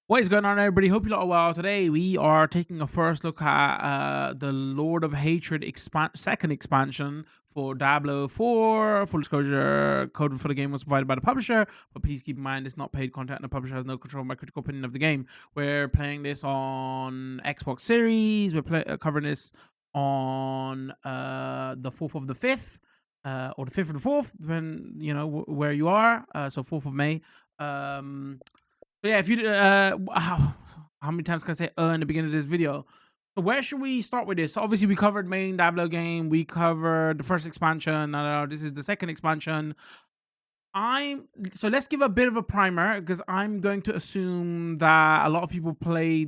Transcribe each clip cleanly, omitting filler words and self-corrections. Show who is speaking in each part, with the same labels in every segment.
Speaker 1: What is going on, everybody? Hope you lot are well. Today we are taking a first look at the Lord of Hatred second expansion for Diablo 4. Full disclosure, code for the game was provided by the publisher, but please keep in mind it's not paid content and the publisher has no control of my critical opinion of the game. We're playing this on Xbox Series. We're covering this on the 4th of the 5th, or the 5th of the 4th, depending, where you are. So 4th of May. But yeah, if you how many times can I say in the beginning of this video? So where should we start with this? So obviously we covered main Diablo game, we covered the first expansion. This is the second expansion. I'm so let's give a bit of a primer because I'm going to assume that a lot of people play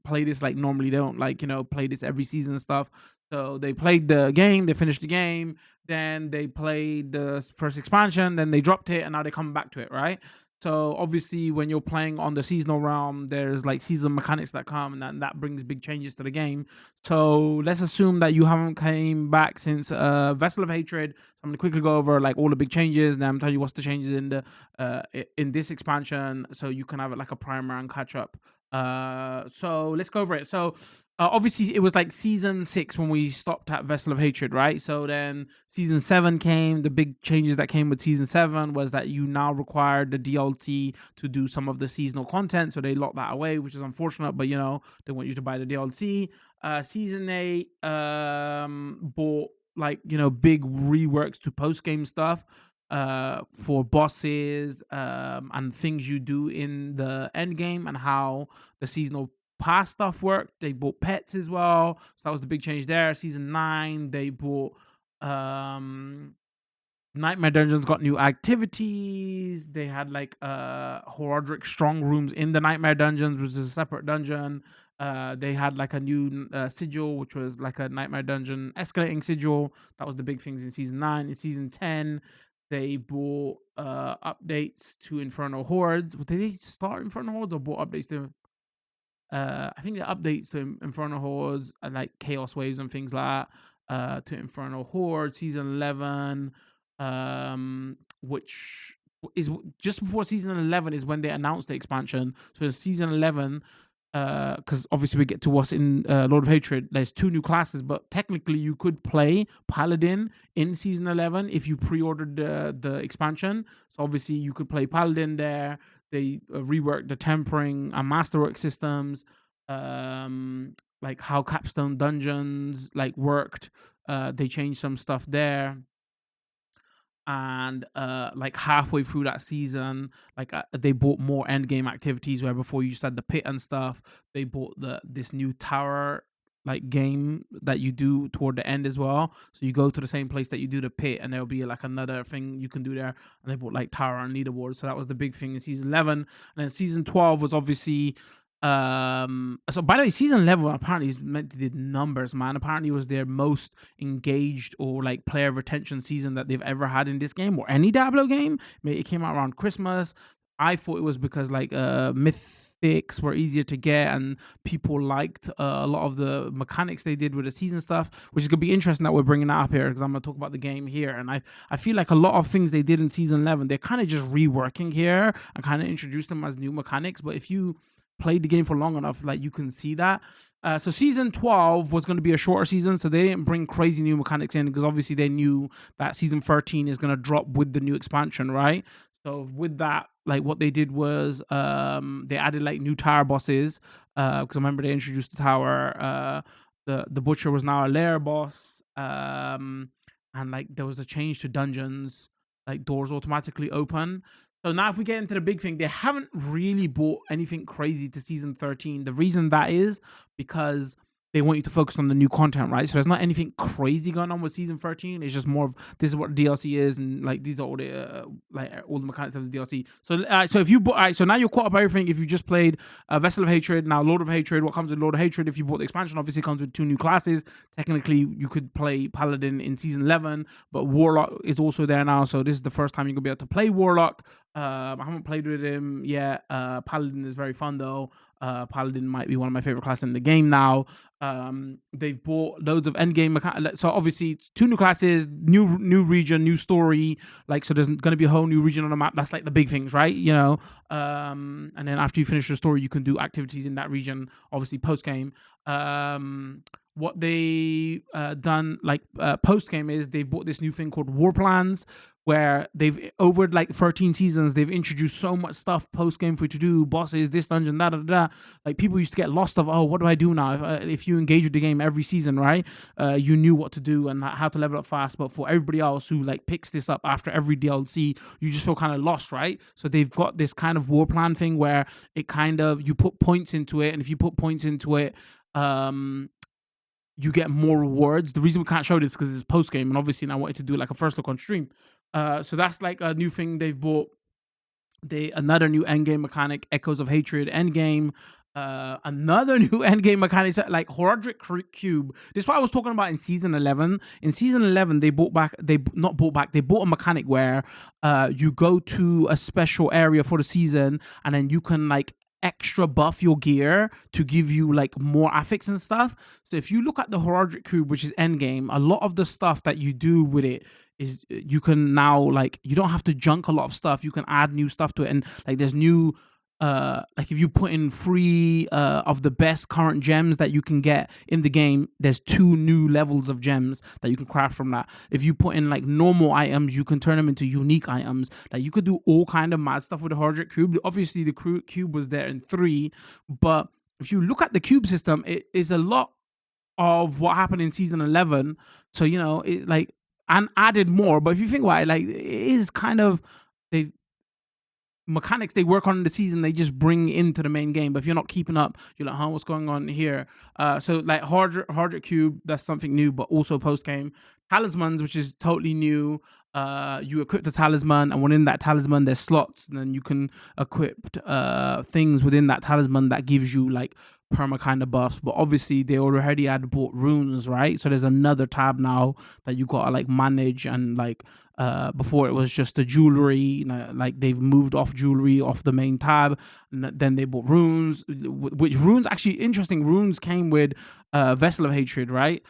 Speaker 1: this like normally. They don't play this every season and stuff. So they played the game, they finished the game, then they played the first expansion, then they dropped it, and now they come back to it, right? So obviously, when you're playing on the seasonal realm, there's like season mechanics that come, and that brings big changes to the game. So let's assume that you haven't came back since Vessel of Hatred. So I'm gonna quickly go over like all the big changes, and then I'm telling you what's the changes in the in this expansion, so you can have it like a primer and catch up. So let's go over it. So obviously it was like season 6 when we stopped at Vessel of Hatred, right? So then season 7 came. The big changes that came with season 7 was that you now required the DLC to do some of the seasonal content, so they locked that away, which is unfortunate, but they want you to buy the DLC. Season 8 bought big reworks to post game stuff for bosses and things you do in the end game, and how the seasonal pass stuff worked. They bought pets as well, so that was the big change there. Season 9 they bought Nightmare Dungeons got new activities. They had like Horadric strong rooms in the Nightmare Dungeons, which is a separate dungeon. They had like a new sigil, which was like a Nightmare Dungeon escalating sigil. That was the big things in season 9. In season 10, they bought updates to Infernal Hordes. Did they start Infernal Hordes or bought updates to I think the updates to Infernal Hordes and like Chaos Waves and things like that, to Infernal Horde season 11, which is just before season 11 is when they announced the expansion. So in season 11, because obviously we get to what's in Lord of Hatred, there's 2 new classes, but technically you could play Paladin in season 11 if you pre-ordered the expansion. So obviously you could play Paladin there. They reworked the tempering and masterwork systems, like how capstone dungeons worked. They changed some stuff there, and like halfway through that season, they bought more end game activities where before you used to have the pit and stuff. They bought this new tower game that you do toward the end as well. So you go to the same place that you do the pit, and there'll be like another thing you can do there. And they bought like tower and leaderboard. So that was the big thing in season 11. And then season 12 was obviously so by the way, season 11 apparently is meant to did numbers, man. Apparently it was their most engaged or like player retention season that they've ever had in this game or any Diablo game. It came out around Christmas. I thought it was because mythics were easier to get and people liked a lot of the mechanics they did with the season stuff, which is gonna be interesting that we're bringing that up here because I'm gonna talk about the game here. And I feel like a lot of things they did in season 11 they're kind of just reworking here and kind of introduce them as new mechanics. But if you played the game for long enough, you can see that. So season 12 was going to be a shorter season, so they didn't bring crazy new mechanics in because obviously they knew that season 13 is going to drop with the new expansion, right? So with that, what they did was they added new tower bosses, because I remember they introduced the tower. The butcher was now a lair boss, and there was a change to dungeons, doors automatically open. So now if we get into the big thing, they haven't really brought anything crazy to season 13. The reason that is because they want you to focus on the new content, right? So there's not anything crazy going on with season 13. It's just more of this is what the DLC is, and these are all the all the mechanics of the DLC. So if you bought, so now you're caught up everything. If you just played Vessel of Hatred, now Lord of Hatred. What comes with Lord of Hatred? If you bought the expansion, obviously comes with 2 new classes. Technically, you could play Paladin in season 11, but Warlock is also there now. So this is the first time you're gonna be able to play Warlock. I haven't played with him yet. Paladin is very fun though. Paladin might be one of my favorite classes in the game now. They've bought loads of endgame so obviously it's 2 new classes, new region, new story. Like, so there's going to be a whole new region on the map. That's like the big things, right? You know, and then after you finish the story, you can do activities in that region. Obviously, post game. What they done like post game is they've bought this new thing called war plans, where they've over like 13 seasons they've introduced so much stuff post game for you to do, bosses, this dungeon, that. Like, people used to get lost of, oh, what do I do now? If you engage with the game every season, right, you knew what to do and how to level up fast. But for everybody else who like picks this up after every DLC, you just feel kind of lost, right? So they've got this kind of war plan thing where it kind of, you put points into it, and if you put points into it, you get more rewards. The reason we can't show this because it's post game, and obviously, and I wanted to do like a first look on stream. So that's like a new thing they've bought. Another new endgame mechanic, Echoes of Hatred endgame. Another new endgame mechanic, like Horadric Cube. This is what I was talking about in season 11. In season 11, they bought a mechanic where you go to a special area for the season, and then you can like extra buff your gear to give you like more affix and stuff. So if you look at the Horadric Cube, which is endgame, a lot of the stuff that you do with it is you can now, like, you don't have to junk a lot of stuff. You can add new stuff to it, and like there's new like if you put in 3 of the best current gems that you can get in the game, there's 2 new levels of gems that you can craft from that. If you put in like normal items, you can turn them into unique items. Like, you could do all kind of mad stuff with the Horadric Cube. Obviously the cube was there in 3, but if you look at the cube system, it is a lot of what happened in season 11. So, you know, it like, and added more. But if you think about it, like, it is kind of, they mechanics they work on in the season, they just bring into the main game. But if you're not keeping up, you're like, huh, what's going on here? So like Horadric Cube, that's something new, but also post game. Talismans, which is totally new. You equip the talisman, and within that talisman there's slots, and then you can equip things within that talisman that gives you like perma kind of buffs. But obviously they already had bought runes, right? So there's another tab now that you gotta like manage, and like before it was just the jewelry, you know, like they've moved off jewelry off the main tab, and then they bought runes, which runes, actually interesting, runes came with Vessel of Hatred, right?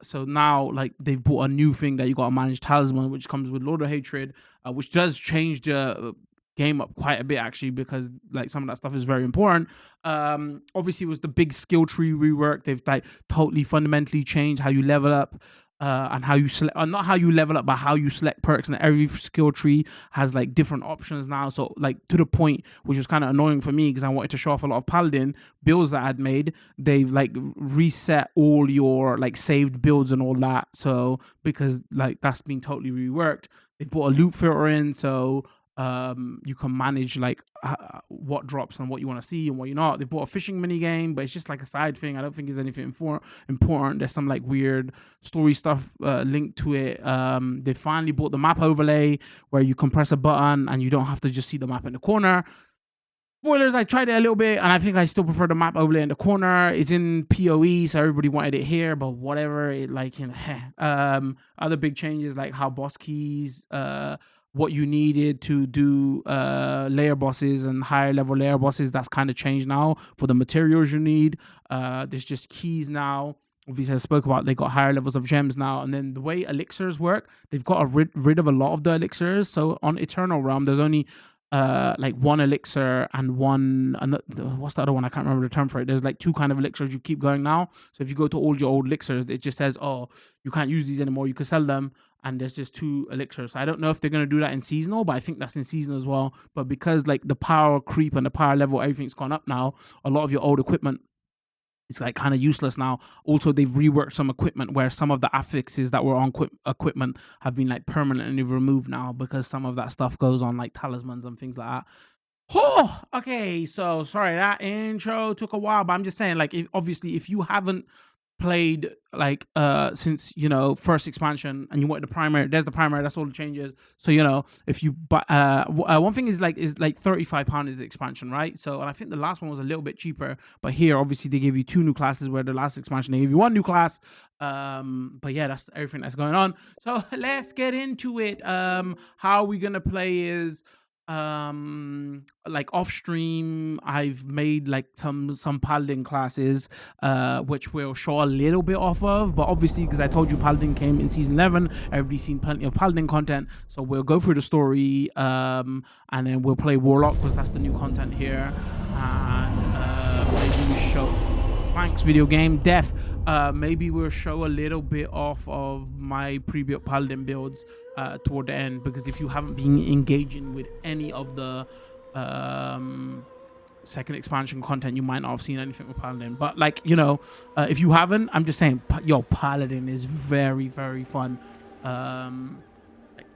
Speaker 1: So now like they've bought a new thing that you got to manage, Talisman, which comes with Lord of Hatred, which does change the game up quite a bit actually, because like some of that stuff is very important. Obviously it was the big skill tree rework. They've like totally fundamentally changed how you level up, and how you select, not how you level up, but how you select perks. And every skill tree has like different options now. So like, to the point, which was kind of annoying for me because I wanted to show off a lot of Paladin builds that I had made. They've like reset all your like saved builds and all that. So because like that's been totally reworked. They put a loot filter in, so you can manage like what drops and what you want to see and what you're not. They bought a fishing mini game, but it's just like a side thing. I don't think there's anything important. There's some like weird story stuff linked to it. They finally bought the map overlay, where you can press a button and you don't have to just see the map in the corner. Spoilers, I tried it a little bit, and I think I still prefer the map overlay in the corner. It's in PoE, so everybody wanted it here, but whatever. It like, you know, other big changes like how boss keys, what you needed to do layer bosses and higher level layer bosses, that's kind of changed now for the materials you need. There's just keys now. Obviously, I spoke about, they got higher levels of gems now. And then the way elixirs work, they've got rid of a lot of the elixirs. So on Eternal Realm, there's only like 1 elixir and what's the other one? I can't remember the term for it. There's like 2 kind of elixirs you keep going now. So if you go to all your old elixirs, it just says, oh, you can't use these anymore. You can sell them, and there's just 2 elixirs. So I don't know if they're going to do that in seasonal, but I think that's in season as well. But because like the power creep and the power level, everything's gone up now, a lot of your old equipment, it's like kind of useless now. Also, they've reworked some equipment where some of the affixes that were on equipment have been like permanently removed now, because some of that stuff goes on like talismans and things like that. Oh, okay. So sorry, that intro took a while, but I'm just saying, like, obviously, if you haven't played like since, you know, first expansion, and you want the primary, there's the primary, that's all the changes. So, you know, if you but one thing is like £35 is the expansion, right? So, and I think the last one was a little bit cheaper, but here obviously they gave you 2 new classes, where the last expansion they gave you 1 new class. But yeah, that's everything that's going on. So let's get into it. How we're gonna play is like off stream, I've made like some Paladin classes, which we'll show a little bit off of, but obviously because I told you Paladin came in season 11, everybody's seen plenty of Paladin content, so we'll go through the story, and then we'll play Warlock because that's the new content here, and maybe we show thanks video game Def. Maybe we'll show a little bit off of my pre-built Paladin builds toward the end, because if you haven't been engaging with any of the second expansion content, you might not have seen anything with Paladin. But like, you know, if you haven't, I'm just saying, yo, Paladin is very, very fun.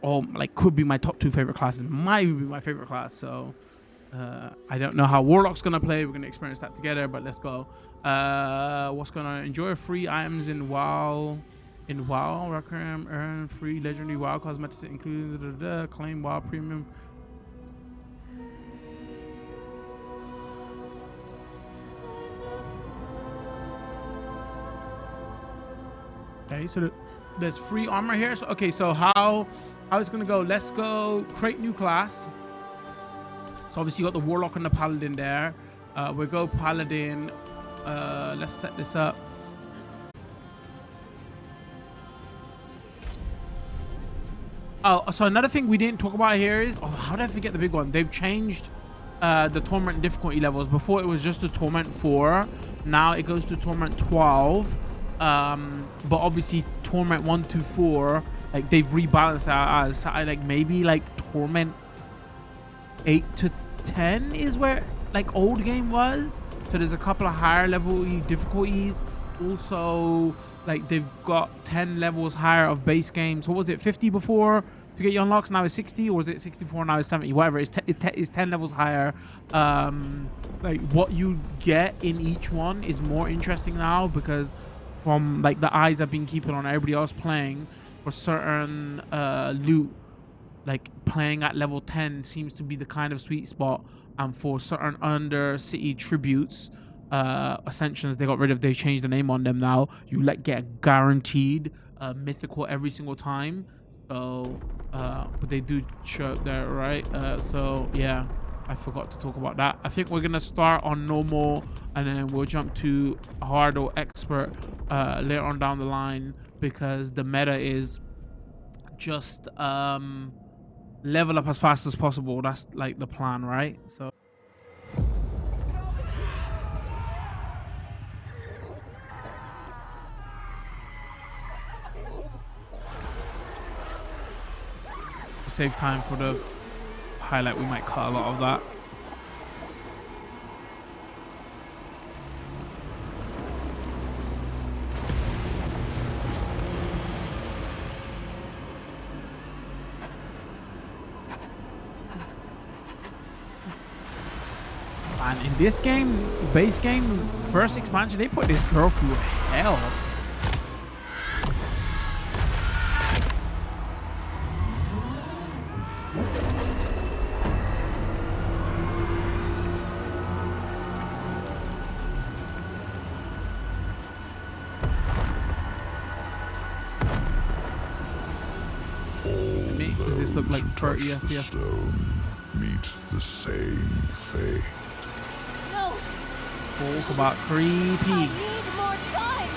Speaker 1: Like could be my top 2 favorite classes, might even be my favorite class. So I don't know how Warlock's gonna play. We're gonna experience that together, but let's go. What's gonna enjoy free items in WoW? In WoW, Requiem, earn free legendary WoW cosmetics, including claim WoW premium. Okay, so there's free armor here. So okay, so how it's gonna go? Let's go create new class. So obviously you got the Warlock and the Paladin there. We'll go Paladin. Let's set this up. Oh, so another thing we didn't talk about here is, how did I forget the big one? They've changed the Torment difficulty levels. Before it was just a Torment 4. Now it goes to Torment 12. But obviously Torment 1 to 4, like they've rebalanced that as like maybe like Torment 8 to 10 is where like old game was. So there's a couple of higher level difficulties. Also, like they've got 10 levels higher of base game. So what was it 50 before to get your unlocks? Now it's 60, or was it 64? Now it's 70. Whatever. It's 10 levels higher. Like what you get in each one is more interesting now, because from like the eyes I've been keeping on everybody else playing, for certain loot, like playing at level 10 seems to be the kind of sweet spot. And for certain Undercity tributes, ascensions, they changed the name on them now. You like get guaranteed mythical every single time. So but they do show up there, right? So yeah, I forgot to talk about that. I think we're gonna start on normal, and then we'll jump to hard or expert later on down the line, because the meta is just level up as fast as possible. That's like the plan, right? So to save time for the highlight, we might cut a lot of that. And in this game, base game, first expansion, they put this girl through hell. Does this look like 30 FPS?
Speaker 2: Meet the same fate.
Speaker 3: No!
Speaker 1: Talk about creepy.
Speaker 3: I need more time!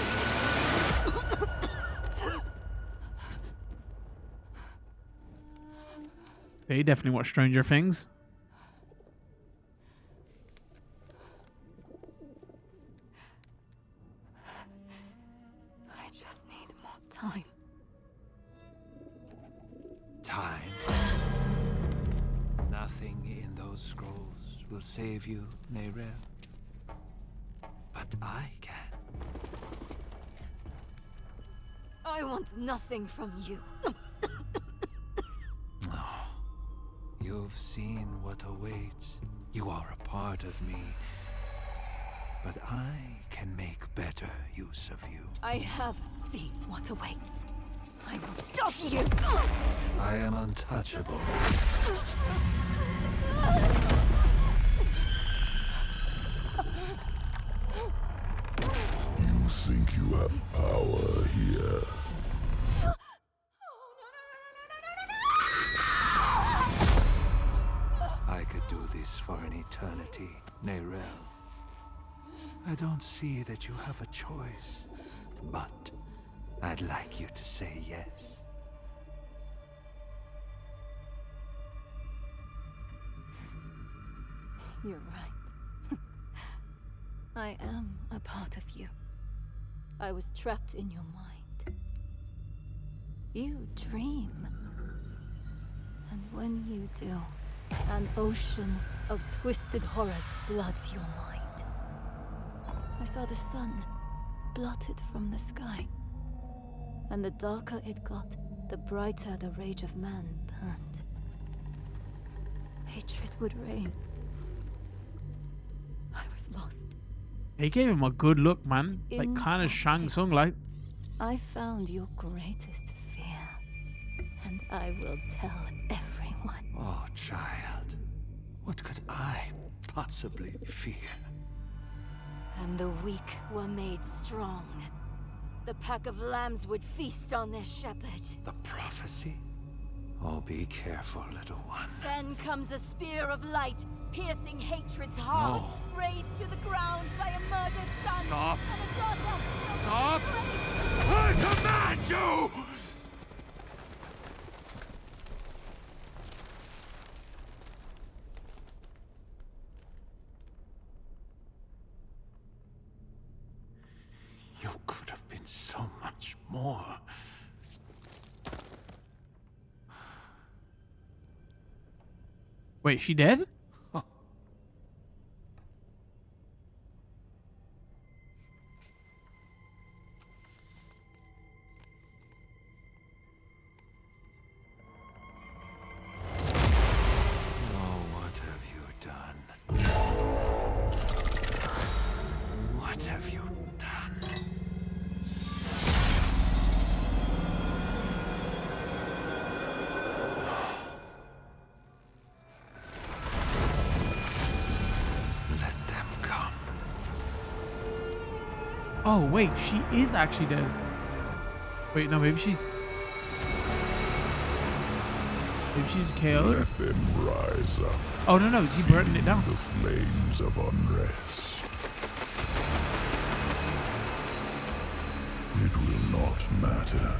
Speaker 1: They definitely watch Stranger Things.
Speaker 3: I just need more time.
Speaker 4: Time. Nothing in those scrolls will save you, Neyrel. But I can.
Speaker 3: I want nothing from you.
Speaker 4: You've seen what awaits. You are a part of me. But I can make better use of you.
Speaker 3: I have seen what awaits. I will stop you!
Speaker 4: I am untouchable.
Speaker 2: You think you have power here?
Speaker 4: I don't see that you have a choice, but I'd like you to say yes.
Speaker 3: You're right. I am a part of you. I was trapped in your mind. You dream. And when you do, an ocean of twisted horrors floods your mind. I saw the sun blotted from the sky. And the darker it got, the brighter the rage of man burned. Hatred would reign. I was lost.
Speaker 1: He gave him a good look, man. Like
Speaker 3: In
Speaker 1: kind of
Speaker 3: that
Speaker 1: Shang
Speaker 3: chaos,
Speaker 1: Tsung like.
Speaker 3: I found your greatest fear. And I will tell everyone.
Speaker 4: Oh, child. What could I possibly fear?
Speaker 3: And the weak were made strong. The pack of lambs would feast on their shepherd.
Speaker 4: The prophecy? Oh, be careful, little one.
Speaker 3: Then comes a spear of light, piercing hatred's heart.
Speaker 4: No.
Speaker 3: Raised to the ground by a murdered son.
Speaker 4: Stop.
Speaker 3: And a daughter.
Speaker 4: Stop! I command you! You could have been so much more.
Speaker 1: Wait, she dead?
Speaker 4: Oh, what have you done? What have you done? Let them come.
Speaker 1: Oh, wait, she is actually dead. Wait, no, maybe she's KO'd.
Speaker 2: Let them rise up.
Speaker 1: Oh, no, he burning it down.
Speaker 2: The flames of unrest. It will not matter.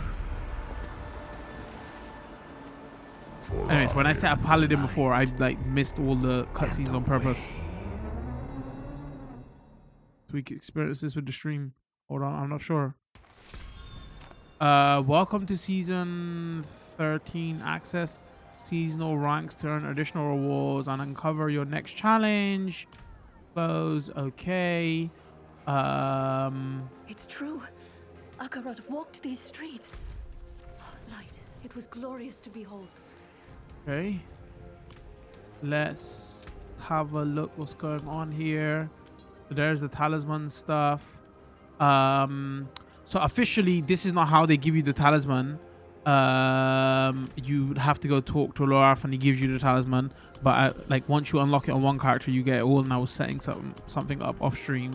Speaker 2: For
Speaker 1: Anyways, when I set a
Speaker 2: am
Speaker 1: Paladin
Speaker 2: the
Speaker 1: before, I like missed all the cutscenes on purpose. So we can experience this with the stream. Hold on, I'm not sure. Welcome to season 13 access. Seasonal ranks to earn additional rewards and uncover your next challenge. Close, okay.
Speaker 3: It's true. Akarat walked these streets. Light. It was glorious to behold.
Speaker 1: Okay. Let's have a look what's going on here. There's the talisman stuff. So officially, this is not how they give you the talisman. You have to go talk to Loraf and he gives you the talisman. But like once you unlock it on one character, you get it all. And I was setting something up off stream.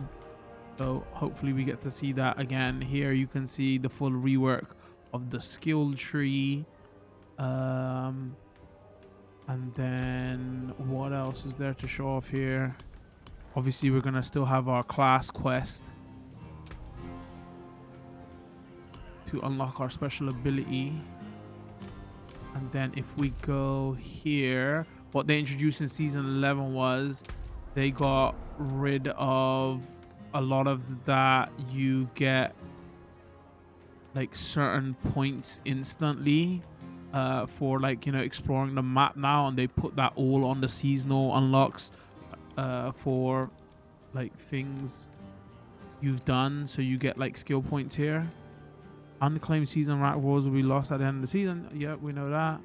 Speaker 1: So hopefully we get to see that again. Here you can see the full rework of the skill tree. And then what else is there to show off here? Obviously we're gonna still have our class quest to unlock our special ability. And then if we go here, what they introduced in season 11 was they got rid of a lot of that. You get like certain points instantly for like, you know, exploring the map now, and they put that all on the seasonal unlocks for like things you've done. So you get like skill points here. Unclaimed season rank rewards will be lost at the end of the season. Yeah, we know that.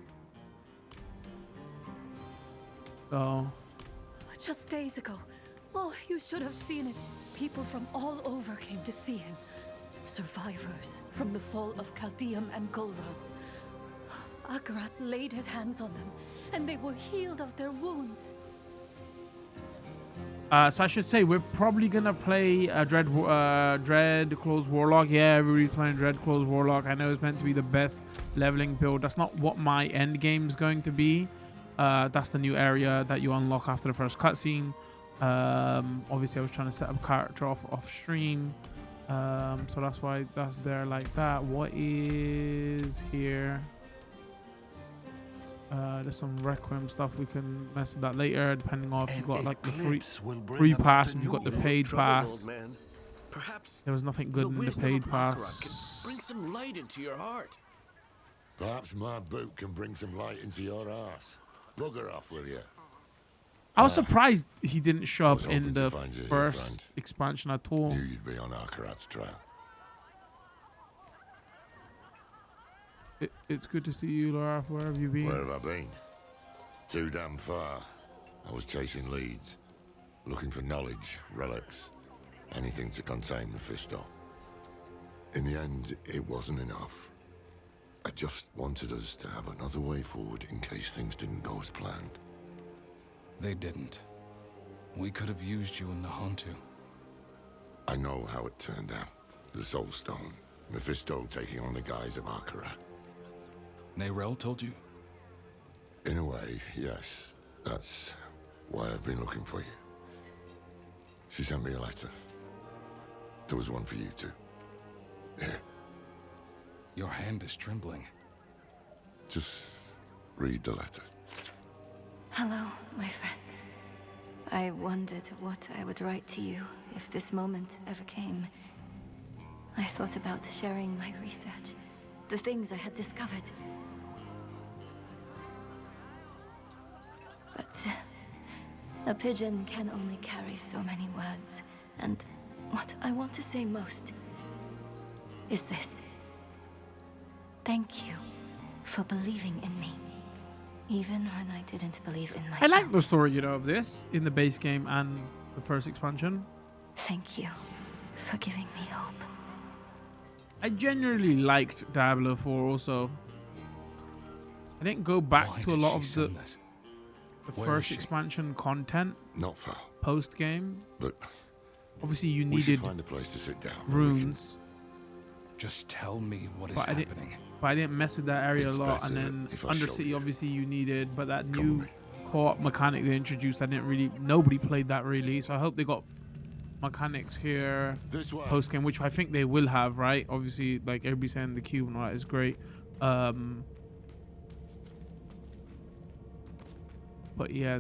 Speaker 1: So
Speaker 3: Just days ago. Oh, you should have seen it. People from all over came to see him. Survivors from the fall of Chaldeum and Golra. Akarat laid his hands on them, and they were healed of their wounds.
Speaker 1: so I should say we're probably gonna play Dreadclaw's Warlock. Yeah, everybody's playing Dreadclaw's Warlock. I know it's meant to be the best leveling build. That's not what my end game is going to be. That's the new area that you unlock after the first cutscene. Obviously I was trying to set up character off stream, so that's why that's there like that. What is here? There's some Requiem stuff. We can mess with that later, depending on if you got like the free pass, if you got the paid pass.
Speaker 5: Perhaps
Speaker 1: There was nothing good
Speaker 5: the
Speaker 1: in the
Speaker 5: wisdom
Speaker 1: paid
Speaker 5: of Baccarat can
Speaker 1: pass.
Speaker 5: bring some light into your heart.
Speaker 2: Perhaps my boot can bring some light into your ass. Bugger off, will you?
Speaker 1: I was surprised he didn't show
Speaker 2: was
Speaker 1: up in
Speaker 2: hoping to
Speaker 1: the
Speaker 2: find you here,
Speaker 1: first
Speaker 2: friend.
Speaker 1: expansion at all.
Speaker 2: Knew you'd be on Arkarat's trail.
Speaker 1: It's good to see you, Laura. Where have you been?
Speaker 2: Where have I been? Too damn far. I was chasing leads, looking for knowledge, relics, anything to contain Mephisto. In the end, it wasn't enough. I just wanted us to have another way forward in case things didn't go as planned.
Speaker 6: They didn't. We could have used you in the Hantu.
Speaker 2: I know how it turned out. The Soul Stone, Mephisto taking on the guise of Arkarat.
Speaker 6: Nerel told you?
Speaker 2: In a way, yes. That's why I've been looking for you. She sent me a letter. There was one for you too. Here,
Speaker 6: Your hand is trembling.
Speaker 2: just read the letter.
Speaker 3: Hello, my friend. I wondered what I would write to you if this moment ever came. I thought about sharing my research, the things I had discovered. But a pigeon can only carry so many words, and what I want to say most is this. Thank you for believing in me, even when I didn't believe in myself.
Speaker 1: I like the story, you know, of this in the base game and the first expansion.
Speaker 3: Thank you for giving me hope.
Speaker 1: I genuinely liked Diablo 4 also. I didn't go back
Speaker 6: Why
Speaker 1: to a
Speaker 6: did
Speaker 1: lot
Speaker 6: she
Speaker 1: of
Speaker 6: send this?
Speaker 1: the
Speaker 6: Where
Speaker 1: first
Speaker 6: is she?
Speaker 1: expansion content
Speaker 2: Not far,
Speaker 1: post game.
Speaker 2: but
Speaker 1: Obviously, you
Speaker 2: we should
Speaker 1: needed
Speaker 2: find a place to sit down. where we can-
Speaker 1: runes,
Speaker 6: Just tell me what is
Speaker 1: But I didn't-
Speaker 6: happening.
Speaker 1: but I didn't mess with that area
Speaker 2: It's
Speaker 1: a lot. And
Speaker 2: better
Speaker 1: then
Speaker 2: if I show
Speaker 1: Undercity,
Speaker 2: you.
Speaker 1: obviously, you needed, but that
Speaker 2: Come
Speaker 1: new
Speaker 2: with me.
Speaker 1: co-op mechanic they introduced, I didn't really. Nobody played that really, so I hope they got mechanics here
Speaker 2: This way.
Speaker 1: post game, which I think they will have, right? Obviously, like everybody saying the cube and all that is great. But yeah,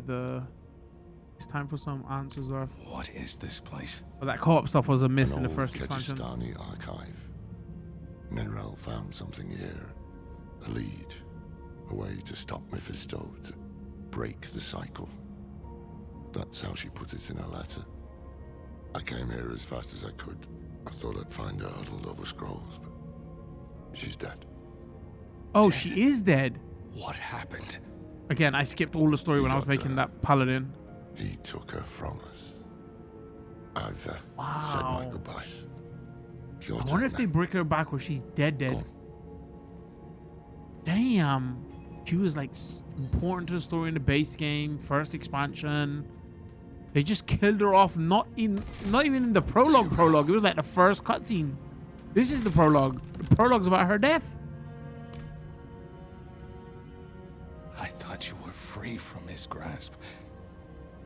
Speaker 1: it's time for some answers. Or
Speaker 6: What is this place?
Speaker 1: but that co-op stuff was a miss
Speaker 2: An
Speaker 1: in the
Speaker 2: old
Speaker 1: first expansion.
Speaker 2: Kegistani archive. Nerel found something here. A lead. A way to stop Mephisto, to break the cycle. That's how she put it in her letter. I came here as fast as I could. I thought I'd find her huddled over scrolls, but she's dead.
Speaker 1: Oh, she is dead.
Speaker 6: What happened?
Speaker 1: Again, I skipped all the story when I was
Speaker 2: got
Speaker 1: making
Speaker 2: her.
Speaker 1: that Paladin.
Speaker 2: He took her from us. I've said
Speaker 1: Wow.
Speaker 2: my goodbyes. It's your
Speaker 1: I wonder
Speaker 2: turn
Speaker 1: if they
Speaker 2: now.
Speaker 1: bring her back or she's dead.
Speaker 2: Go on.
Speaker 1: Damn. She was like important to the story in the base game, first expansion. They just killed her off, not even in the prologue. It was like the first cutscene. This is the prologue. The prologue's about her death.
Speaker 6: I thought you were free from his grasp.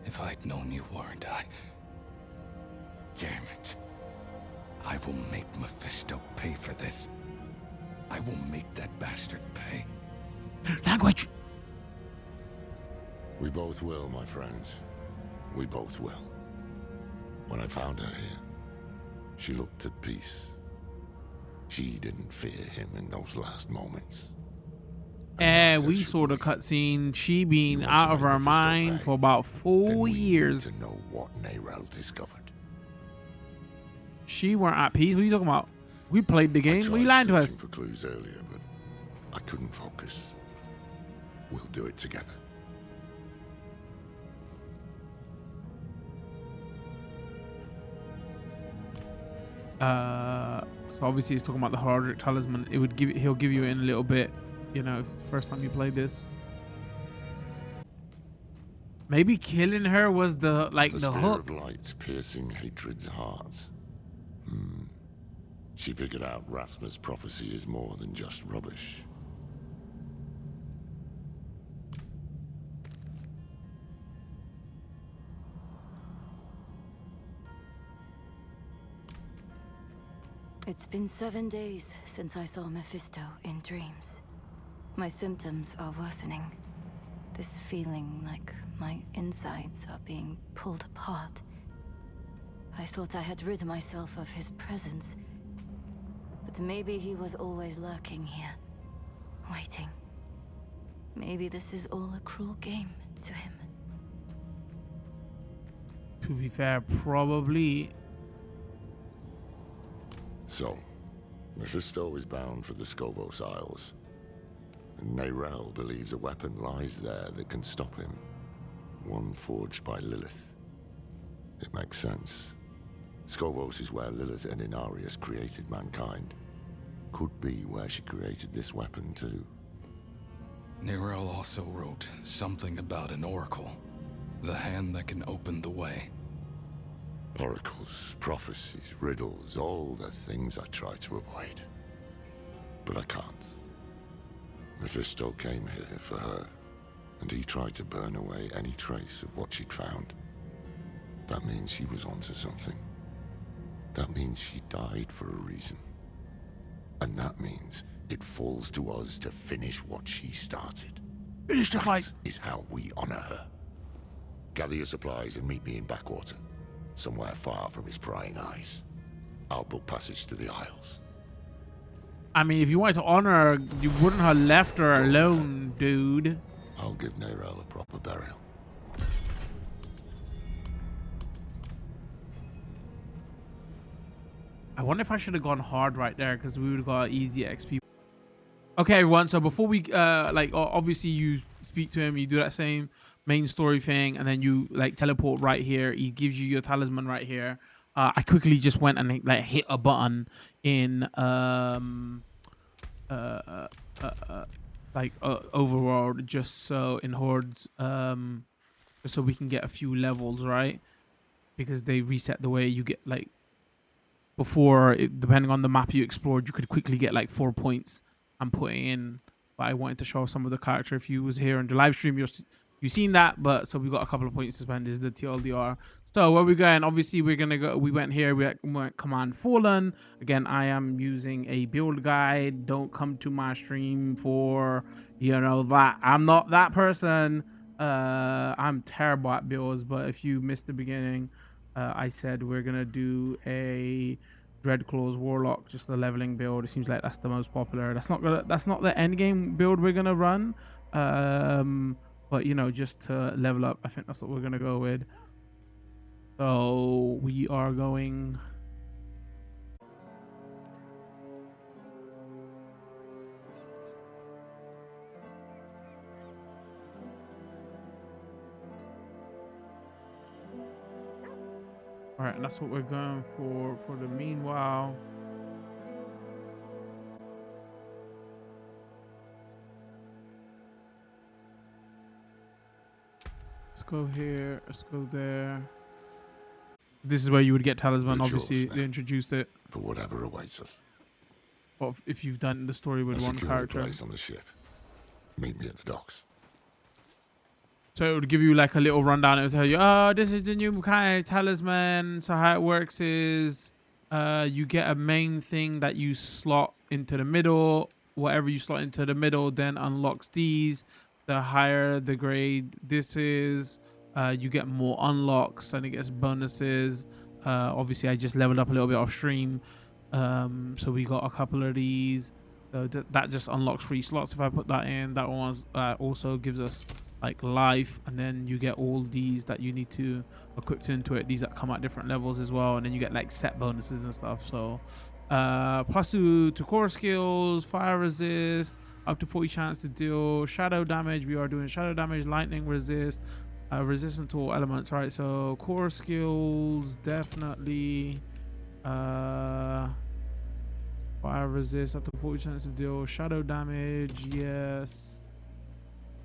Speaker 6: If I'd known you weren't, Damn it. I will make Mephisto pay for this. I will make that bastard pay.
Speaker 1: Language.
Speaker 2: We both will, my friends. We both will. When I found her here, she looked at peace. She didn't fear him in those last moments.
Speaker 1: We saw the cutscene. She being
Speaker 2: You want
Speaker 1: out
Speaker 2: to
Speaker 1: of
Speaker 2: make
Speaker 1: her
Speaker 2: Mephisto
Speaker 1: mind
Speaker 2: pay?
Speaker 1: for about
Speaker 2: Then
Speaker 1: 4
Speaker 2: we need
Speaker 1: years.
Speaker 2: to know what Nerel discovered.
Speaker 1: She weren't at peace. What are you talking about? We played the
Speaker 2: I
Speaker 1: game. What are you
Speaker 2: tried
Speaker 1: lying to
Speaker 2: searching
Speaker 1: us?
Speaker 2: for clues earlier, but I couldn't focus. We'll do it together.
Speaker 1: So obviously he's talking about the Horadric Talisman. He'll give you it in a little bit, you know, first time you play this. Maybe killing her was the
Speaker 2: The spear
Speaker 1: hook.
Speaker 2: of light piercing hatred's heart. She figured out Rathma's prophecy is more than just rubbish.
Speaker 3: It's been 7 days since I saw Mephisto in dreams. My symptoms are worsening. This feeling like my insides are being pulled apart. I thought I had rid myself of his presence. But maybe he was always lurking here, waiting. Maybe this is all a cruel game to him.
Speaker 1: To be fair, probably.
Speaker 2: So, Mephisto is bound for the Scovos Isles. And Neyrel believes a weapon lies there that can stop him. One forged by Lilith. It makes sense. Scovos is where Lilith and Inarius created mankind. Could be where she created this weapon too.
Speaker 6: Neyrel also wrote something about an oracle. The hand that can open the way.
Speaker 2: Oracles, prophecies, riddles, all the things I try to avoid. But I can't. Mephisto came here for her, and he tried to burn away any trace of what she'd found. That means she was onto something. That means she died for a reason. And that means it falls to us to finish what she started.
Speaker 1: Finish the fight.
Speaker 2: That is how we honor her. Gather your supplies and meet me in Backwater, somewhere far from his prying eyes. I'll book passage to the Isles.
Speaker 1: I mean, if you wanted to honor her, you wouldn't have left her alone, dude.
Speaker 2: I'll give Neyrel a proper burial.
Speaker 1: I wonder if I should have gone hard right there, because we would have got easy XP. Okay, everyone. So before we obviously you speak to him, you do that same main story thing, and then you like teleport right here. He gives you your talisman right here. I quickly just went and like hit a button in overworld, just so in hordes, just so we can get a few levels, right? Because they reset the way you get like before, depending on the map you explored, you could quickly get like 4 points and put it in. But I wanted to show some of the character. If you was here in the live stream, you've seen that. But so we got a couple of points to spend. Is the TLDR. So where we going? Obviously we're gonna go. We went here. We went Command Fallen. Again, I am using a build guide. Don't come to my stream for that. I'm not that person. I'm terrible at builds. But if you missed the beginning, I said we're gonna do a Dreadclaws Warlock, just a leveling build. It seems like that's the most popular. That's not the end game build we're gonna run. But just to level up, I think that's what we're gonna go with. So we are going. All right, and that's what we're going for the meanwhile. Let's go here. Let's go there. This is where you would get talisman. Obviously, they introduced it.
Speaker 2: For whatever awaits us.
Speaker 1: Or if you've done the story with one character.
Speaker 2: Place on the ship. Meet me at the docks.
Speaker 1: So it would give you like a little rundown. It would tell you, oh, this is the new kind of talisman. So how it works is you get a main thing that you slot into the middle. Whatever you slot into the middle then unlocks these. The higher the grade this is, you get more unlocks and it gets bonuses. Obviously, I just leveled up a little bit off stream. So we got a couple of these. So that just unlocks 3 slots. If I put that in, that one also gives us like life, and then you get all these that you need to equip into it. These that come at different levels as well, and then you get like set bonuses and stuff. So plus to core skills, fire resist, up to 40 chance to deal shadow damage. We are doing shadow damage, lightning resist, resistant to all elements. All right, so core skills definitely. Fire resist, up to 40 chance to deal shadow damage, yes.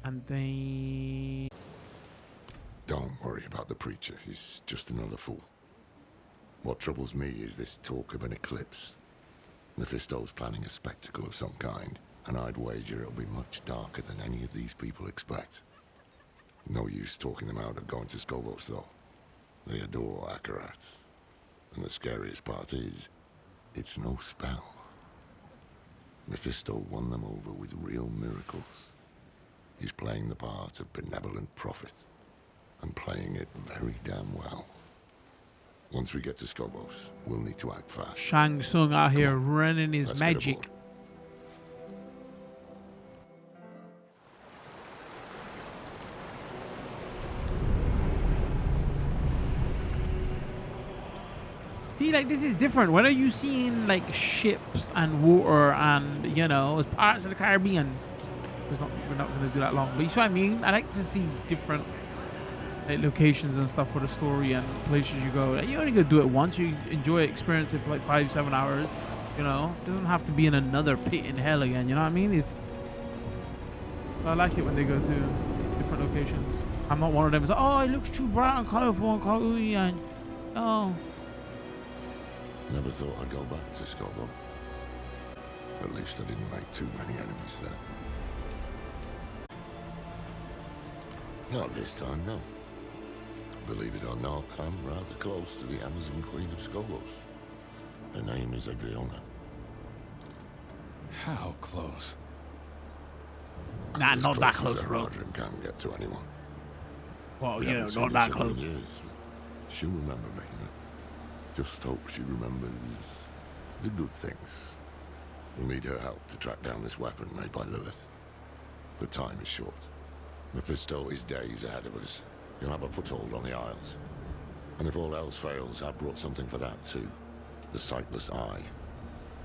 Speaker 1: And then
Speaker 2: Don't worry about the preacher. He's just another fool. What troubles me is this talk of an eclipse. Mephisto's planning a spectacle of some kind, and I'd wager it'll be much darker than any of these people expect. No use talking them out of going to Scovos, though. They adore Akarat. And the scariest part is, It's no spell. Mephisto won them over with real miracles. He's playing the part of benevolent prophet, and playing it very damn well. Once we get to Skobos, we'll need to act fast.
Speaker 1: Shang Tsung out here running his
Speaker 2: Let's get
Speaker 1: magic.
Speaker 2: aboard.
Speaker 1: See, like, this is different. When are you seeing like ships and water and, you know, it's Pirates of the Caribbean? We're not going to do that long, but you see what I mean? I like to see different like locations and stuff for the story and places you go. Like, you're only gonna do it once. You enjoy it, experience it for like 5-7 hours. You know, it doesn't have to be in another pit in hell again. You know what I mean? I like it when they go to different locations. I'm not one of them. It's like, oh, it looks too bright and colorful and kawaii and oh.
Speaker 2: Never thought I'd go back to Skovo. At least I didn't make too many enemies there. Not this time, no. Believe it or not, I'm rather close to the Amazon Queen of Skobos. Her name is Adriana.
Speaker 6: How close?
Speaker 1: Nah,
Speaker 2: As
Speaker 1: not that
Speaker 2: close
Speaker 1: close,
Speaker 2: as a
Speaker 1: bro.
Speaker 2: Roger can get to anyone.
Speaker 1: Well,
Speaker 2: We
Speaker 1: you know,
Speaker 2: haven't seen
Speaker 1: not
Speaker 2: each
Speaker 1: that
Speaker 2: other in
Speaker 1: close.
Speaker 2: years. She'll remember me. Just hope she remembers the good things. We'll need her help to track down this weapon made by Lilith. The time is short. Mephisto is days ahead of us. He'll have a foothold on the Isles. And if all else fails, I've brought something for that too. The Sightless Eye.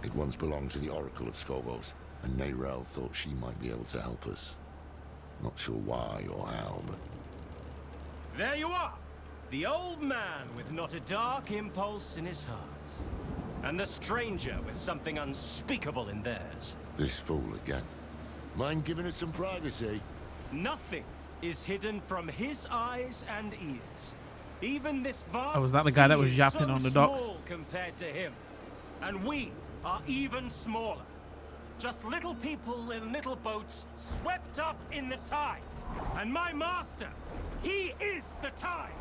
Speaker 2: It once belonged to the Oracle of Skobos, and Neyrelle thought she might be able to help us. Not sure why or how, but...
Speaker 7: There you are! The old man with not a dark impulse in his heart. And the stranger with something unspeakable in theirs.
Speaker 2: This fool again. Mind giving us some privacy?
Speaker 7: Nothing is hidden from his eyes and ears. Even this vast
Speaker 1: Oh, was that the guy that was
Speaker 7: sea is
Speaker 1: yapping
Speaker 7: so
Speaker 1: on the docks?
Speaker 7: small compared to him. And we are even smaller. Just little people in little boats swept up in the tide. And my master, he is the tide.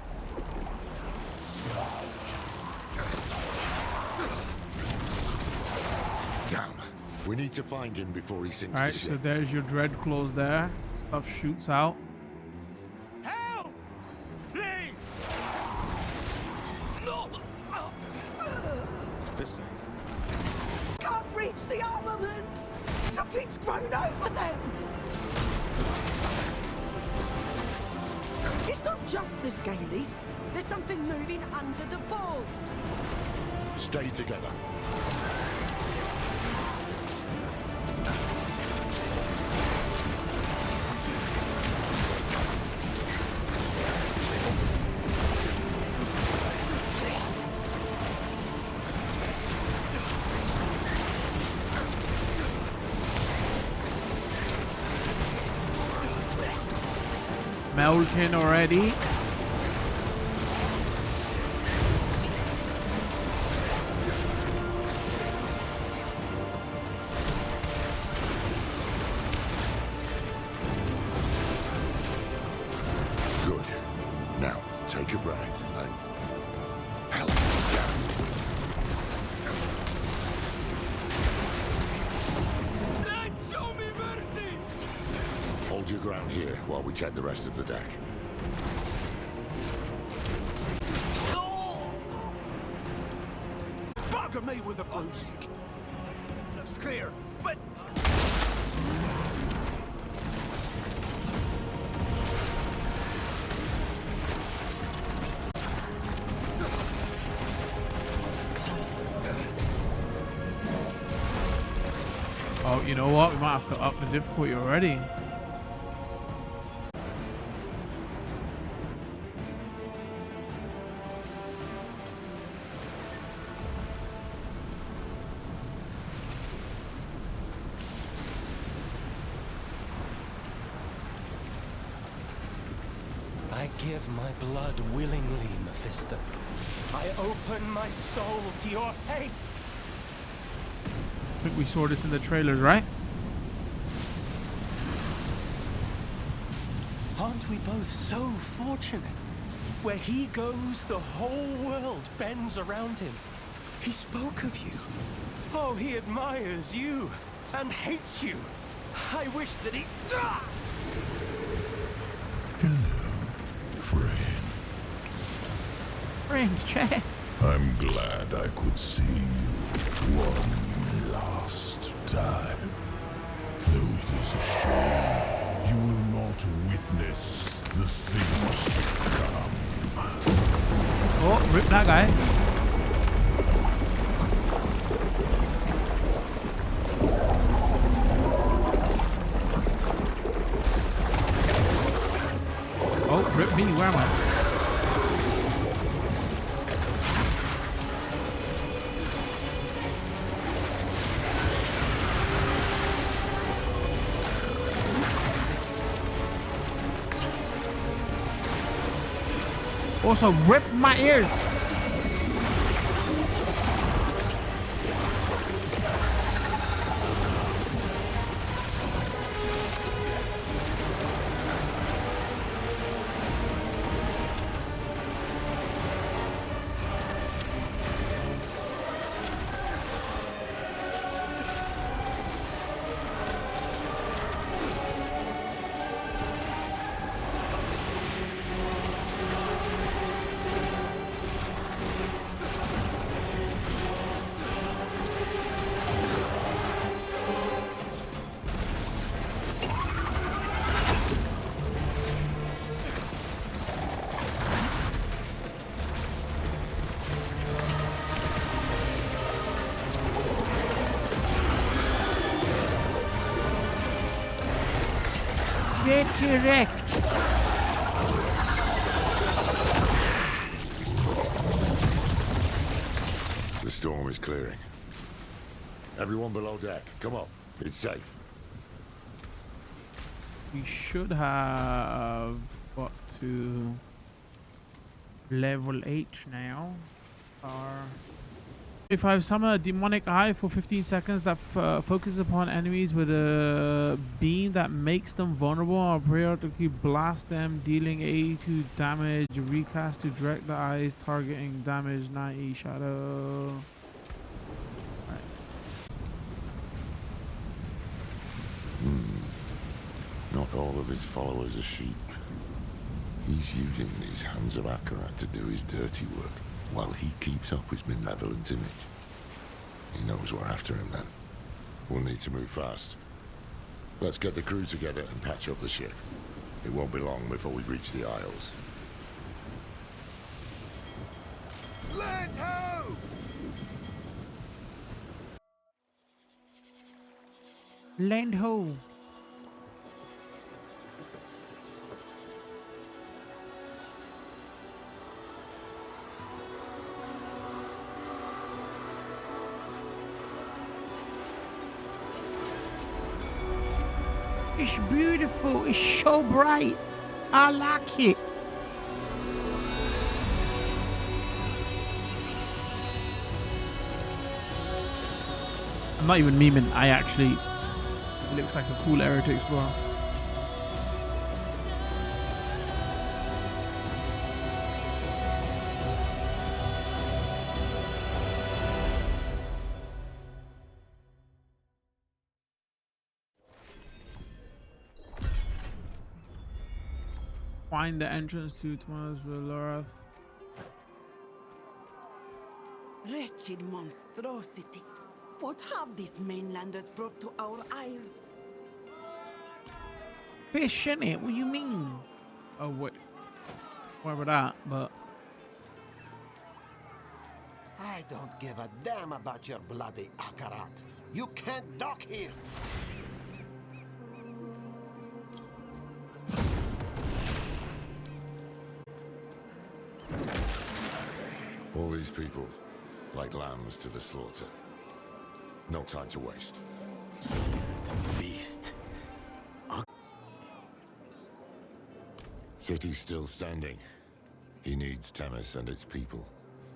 Speaker 2: Damn. We need to find him before he sinks
Speaker 1: Alright,
Speaker 2: the
Speaker 1: so
Speaker 2: ship.
Speaker 1: there's your dread claws there. Stuff shoots out.
Speaker 7: Help! Please! No!
Speaker 2: This
Speaker 8: Can't reach the armaments! Something's grown over them! It's not just the scalies. There's something moving under the boards.
Speaker 2: Stay together.
Speaker 1: Melting already.
Speaker 2: Good. Now, take a breath and... help down.
Speaker 7: Dad, show me mercy!
Speaker 2: Hold your ground here while we check the rest of the deck.
Speaker 5: Bugger me with a broomstick. Looks clear, but...
Speaker 1: Oh, you know what? We might have to up the difficulty already.
Speaker 7: I give my blood willingly, Mephisto. I open my soul to your hate.
Speaker 1: I think we saw this in the trailers, right?
Speaker 7: Aren't we both so fortunate? Where he goes, the whole world bends around him. He spoke of you. Oh, he admires you and hates you. I wish that he... Ah!
Speaker 2: Hello, friend.
Speaker 1: Friend, chat.
Speaker 2: I'm glad I could see you one last time. Though it is a shame you will not witness the things to come.
Speaker 1: Oh, rip that guy. Oh, rip me, where am I? Also, rip my ears. Get direct.
Speaker 2: The storm is clearing. Everyone below deck, come up. It's safe.
Speaker 1: We should have got to level 8 now. If I summon a demonic eye for 15 seconds that focuses upon enemies with a beam that makes them vulnerable, I'll periodically blast them, dealing 82 damage. Recast to direct the eyes, targeting damage 90 shadow. Right.
Speaker 2: Not all of his followers are sheep. He's using these hands of Akarat to do his dirty work, while he keeps up his malevolent image. He knows we're after him then. We'll need to move fast. Let's get the crew together and patch up the ship. It won't be long before we reach the Isles.
Speaker 5: Land ho!
Speaker 1: Land ho! It's beautiful. It's so bright. I like it. I'm not even memeing. I actually... It looks like a cool area to explore. Find the entrance to tomorrow's Valoreth.
Speaker 8: Wretched monstrosity. What have these mainlanders brought to our isles?
Speaker 1: Fish, innit? What do you mean? Oh, wait. Whatever that, but...
Speaker 5: I don't give a damn about your bloody Akarat. You can't dock here.
Speaker 2: All these people, like lambs to the slaughter. No time to waste.
Speaker 5: Beast.
Speaker 2: City's still standing. He needs Temis and its people,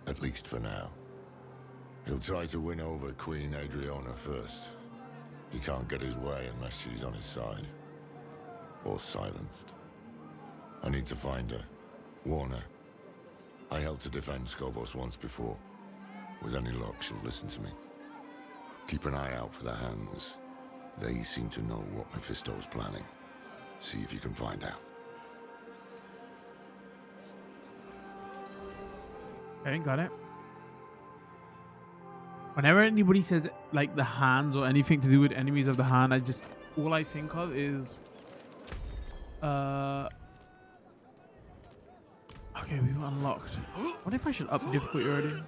Speaker 2: at least for now. He'll try to win over Queen Adriana first. He can't get his way unless she's on his side. Or silenced. I need to find her. Warn her. I helped to defend Skobos once before. With any luck, she'll listen to me. Keep an eye out for the hands. They seem to know what Mephisto's planning. See if you can find out.
Speaker 1: I ain't got it. Whenever anybody says like the hands or anything to do with enemies of the hand, all I think of is okay, we've unlocked. What if I should up difficulty already?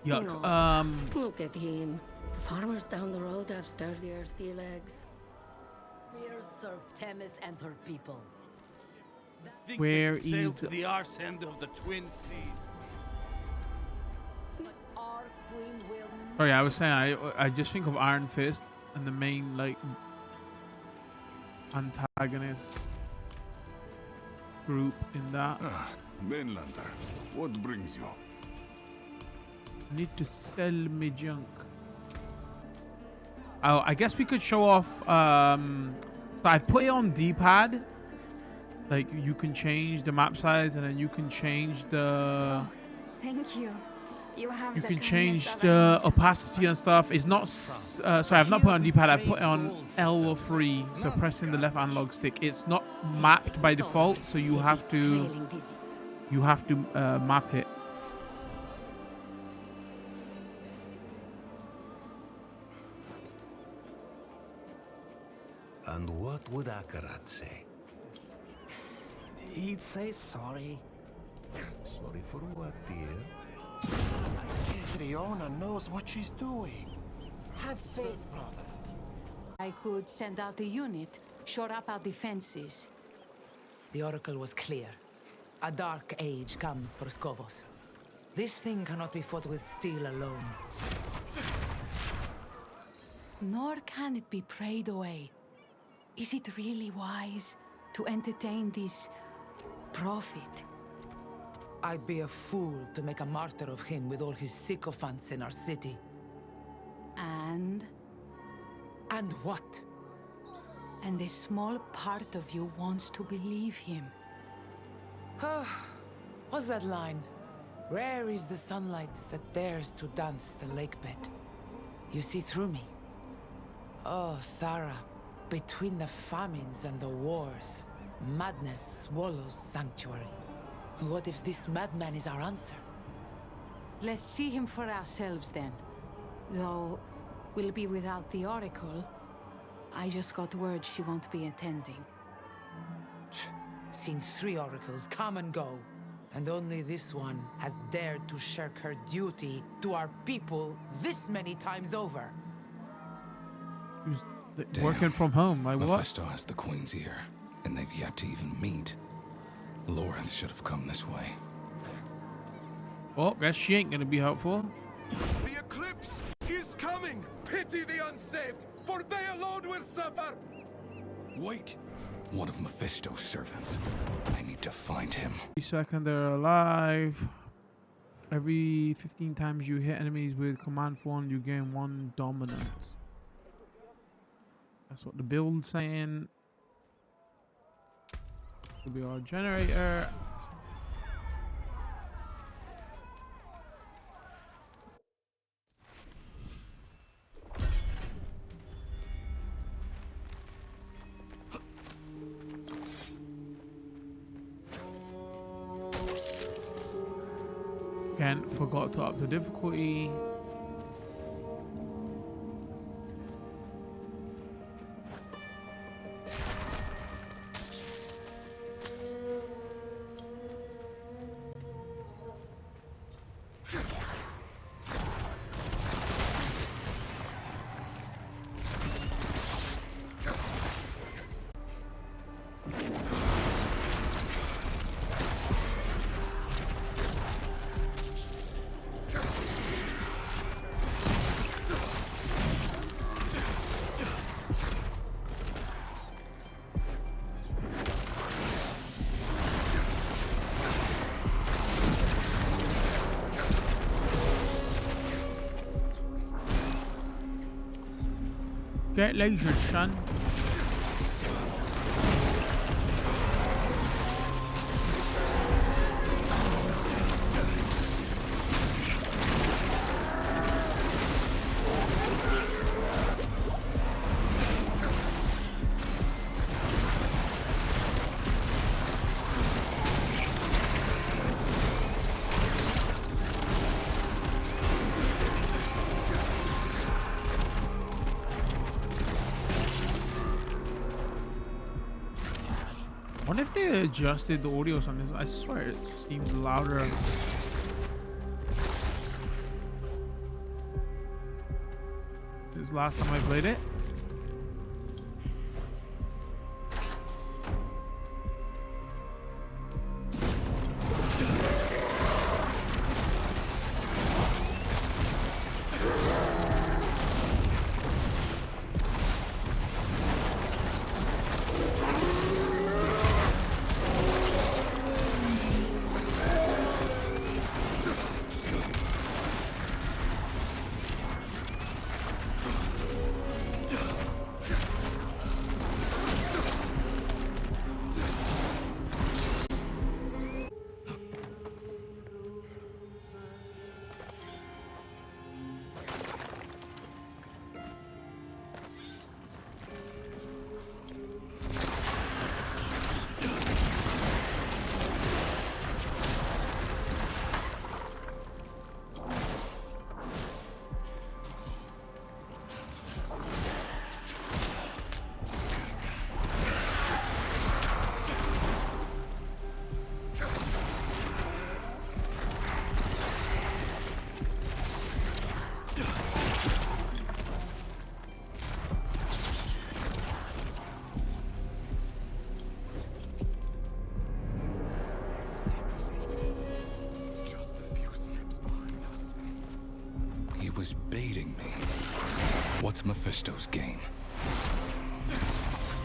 Speaker 1: Yuck.
Speaker 9: Look at him. The farmers down the road have sturdier sea legs.
Speaker 3: Spears serve Themis and her people.
Speaker 1: Where
Speaker 10: sail
Speaker 1: is
Speaker 10: to the arse end of the Twin Seas?
Speaker 3: Our queen will.
Speaker 1: Oh yeah, I was saying I just think of Iron Fist and the main like antagonist group in that.
Speaker 6: Mainlander, what brings you?
Speaker 1: I need to sell me junk. Oh, I guess we could show off. So I put it on D-pad. Like you can change the map size, and then you can change the.
Speaker 3: Thank you. You have.
Speaker 1: You can change the opacity and stuff. It's not. Sorry, I've not put it on D-pad. I put it on L3. So pressing the left analog stick. It's not mapped by default, so you have to. Map it.
Speaker 4: And what would Akarat say?
Speaker 8: He'd say sorry.
Speaker 4: Sorry for what, dear?
Speaker 5: Triona knows what she's doing. Have faith, brother.
Speaker 8: I could send out a unit, shore up our defenses. The oracle was clear. A dark age comes for Skovos. This thing cannot be fought with steel alone. Nor can it be prayed away. Is it really wise to entertain this prophet? I'd be a fool to make a martyr of him with all his sycophants in our city. And? And what? And a small part of you wants to believe him. What's that line? Rare is the sunlight that dares to dance the lakebed. You see through me. Oh, Thara, between the famines and the wars, madness swallows sanctuary. What if this madman is our answer? Let's see him for ourselves then. Though we'll be without the Oracle. I just got word she won't be attending. Seen 3 oracles come and go, and only this one has dared to shirk her duty to our people this many times over.
Speaker 1: Damn. Working from home, like what?
Speaker 6: Mephisto has the Queen's ear, and they've yet to even meet. Lorith should have come this way.
Speaker 1: Well, guess she ain't gonna be helpful.
Speaker 10: The eclipse is coming! Pity the unsaved, for they alone will suffer!
Speaker 6: Wait! One of Mephisto's servants. I need to find him.
Speaker 1: Every second they're alive. Every 15 times you hit enemies with command 1, you gain 1 dominance. That's what the build's saying. Will be our generator. Again, forgot to up the difficulty. Get lasered, son. wonder if they adjusted the audio on this. I swear it seems louder. This is last time I played it.
Speaker 6: Was baiting me. What's Mephisto's game?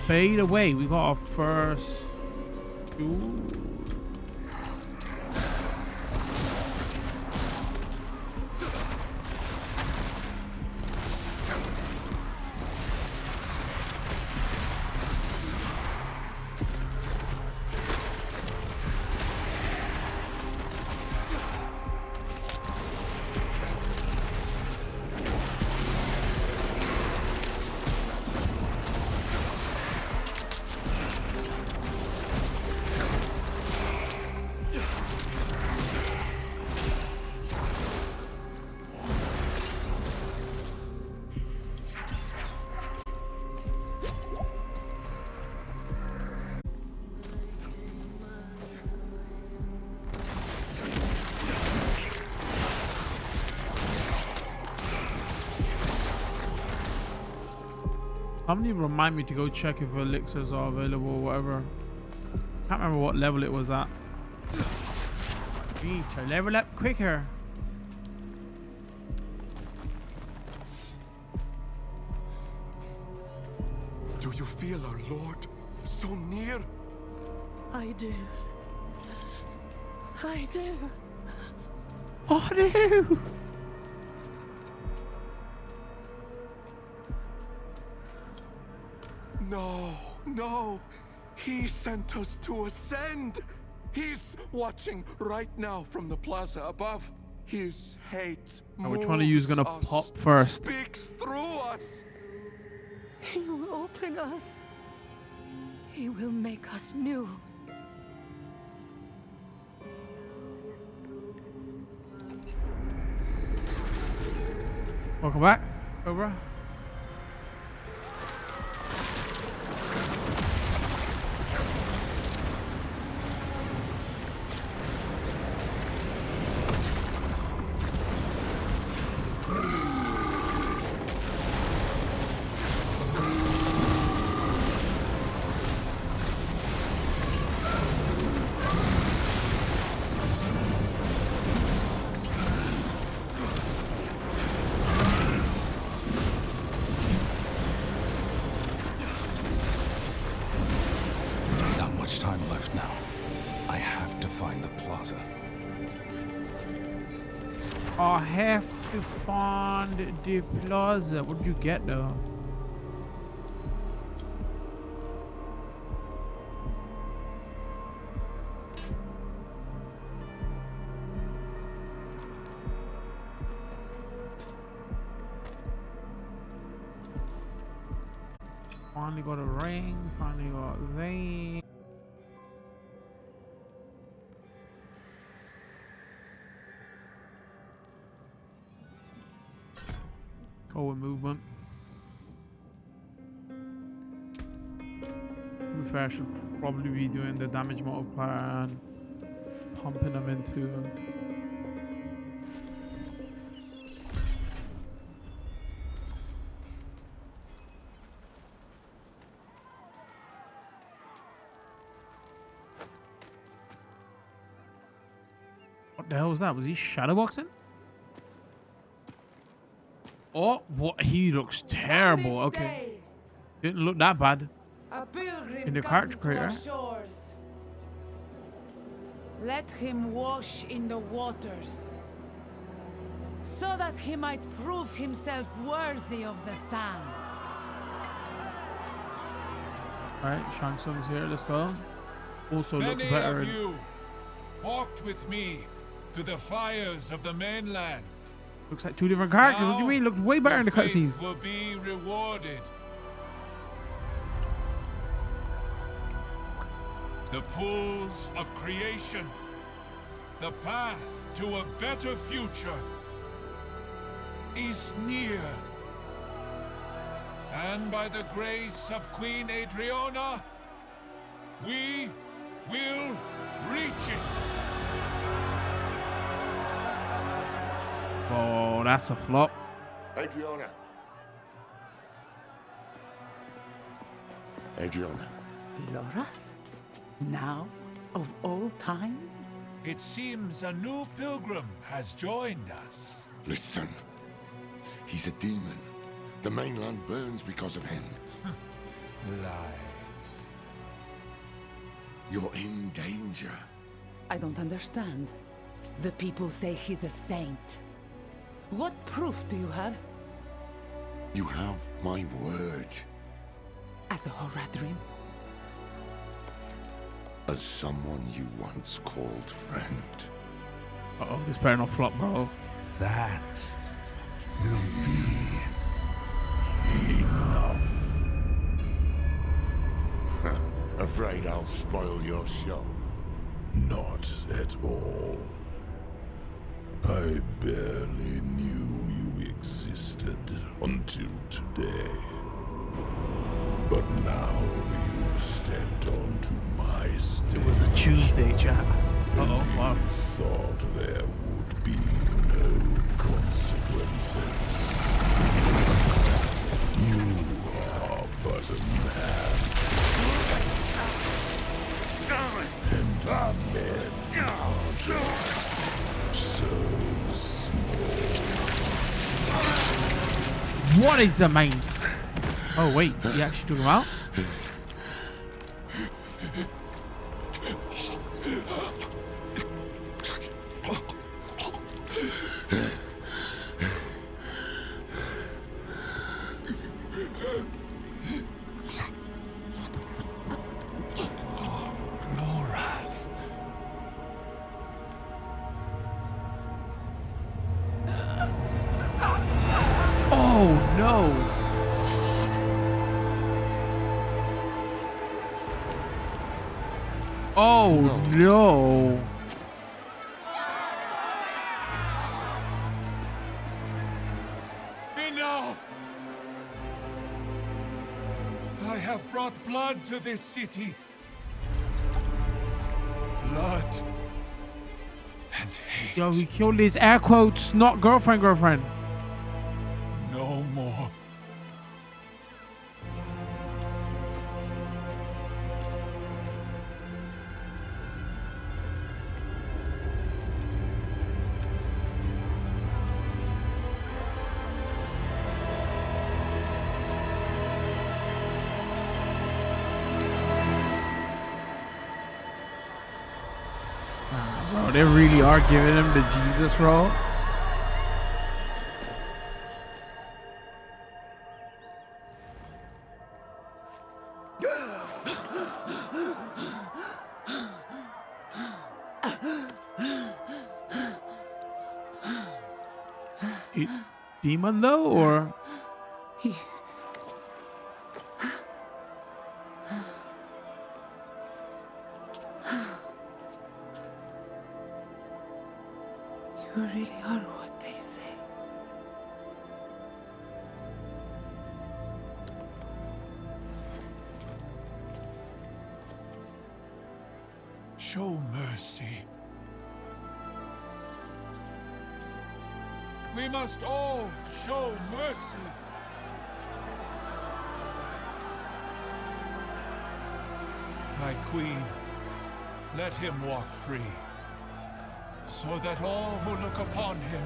Speaker 1: Fade away. We got our first. Ooh. Somebody remind me to go check if elixirs are available or whatever. Can't remember what level it was at. Need to level up quicker.
Speaker 10: Do you feel our Lord so near?
Speaker 11: I do. I do.
Speaker 1: Oh no!
Speaker 10: No, no. He sent us to ascend. He's watching right now from the plaza above. His hate
Speaker 1: Which one of you is gonna pop first?
Speaker 10: Speaks through us.
Speaker 11: He will open us. He will make us new.
Speaker 1: Welcome back, Cobra. I have to find the plaza. What did you get though? Finally got a ring. Finally got vein. Forward movement. Fashion. Probably be doing the damage multiplier and pumping them into. What the hell was that? Was he shadowboxing? Oh, what? He looks terrible. Okay. Didn't look that bad.
Speaker 8: A pilgrim
Speaker 1: In the
Speaker 8: comes
Speaker 1: character
Speaker 8: to our
Speaker 1: creator.
Speaker 8: shores. Let him wash in the waters, so that he might prove himself worthy of the sand.
Speaker 1: Alright, Shang Tsung's here. Let's go. Also looks
Speaker 12: Many
Speaker 1: better.
Speaker 12: of you walked with me to the fires of the mainland.
Speaker 1: Looks like two different characters. What do you mean? Looks way better in the
Speaker 12: Your
Speaker 1: cutscenes.
Speaker 12: faith will be rewarded. The pools of creation, the path to a better future is near. And by the grace of Queen Adriana, we will reach it.
Speaker 1: Oh, that's a flop.
Speaker 2: Adriana. Adriana.
Speaker 8: Lorath? Now, of all times?
Speaker 12: It seems a new pilgrim has joined us.
Speaker 2: Listen. He's a demon. The mainland burns because of him.
Speaker 12: Lies.
Speaker 2: You're in danger.
Speaker 8: I don't understand. The people say he's a saint. What proof do you have?
Speaker 2: You have my word.
Speaker 8: As a Horadrim?
Speaker 2: As someone you once called friend.
Speaker 1: Uh-oh, this better not flop, bro.
Speaker 6: That will be enough.
Speaker 2: Afraid I'll spoil your show?
Speaker 6: Not at all. I barely knew you existed until today. But now you've stepped onto my stage.
Speaker 1: It was a Tuesday, chat.
Speaker 6: Uh-oh,
Speaker 1: wow.
Speaker 6: You thought there would be no consequences. You are but a man. And men are just so small.
Speaker 1: What is the main? Oh wait, he actually took him out? Oh no! Oh no!
Speaker 12: Enough! I have brought blood to this city. Blood and hate.
Speaker 1: Yo, he killed his air quotes, not girlfriend.
Speaker 12: No more.
Speaker 1: Bro, they really are giving him the Jesus role. Demon though, or?
Speaker 8: You really are what they say.
Speaker 12: We must all show mercy. My queen, let him walk free, so that all who look upon him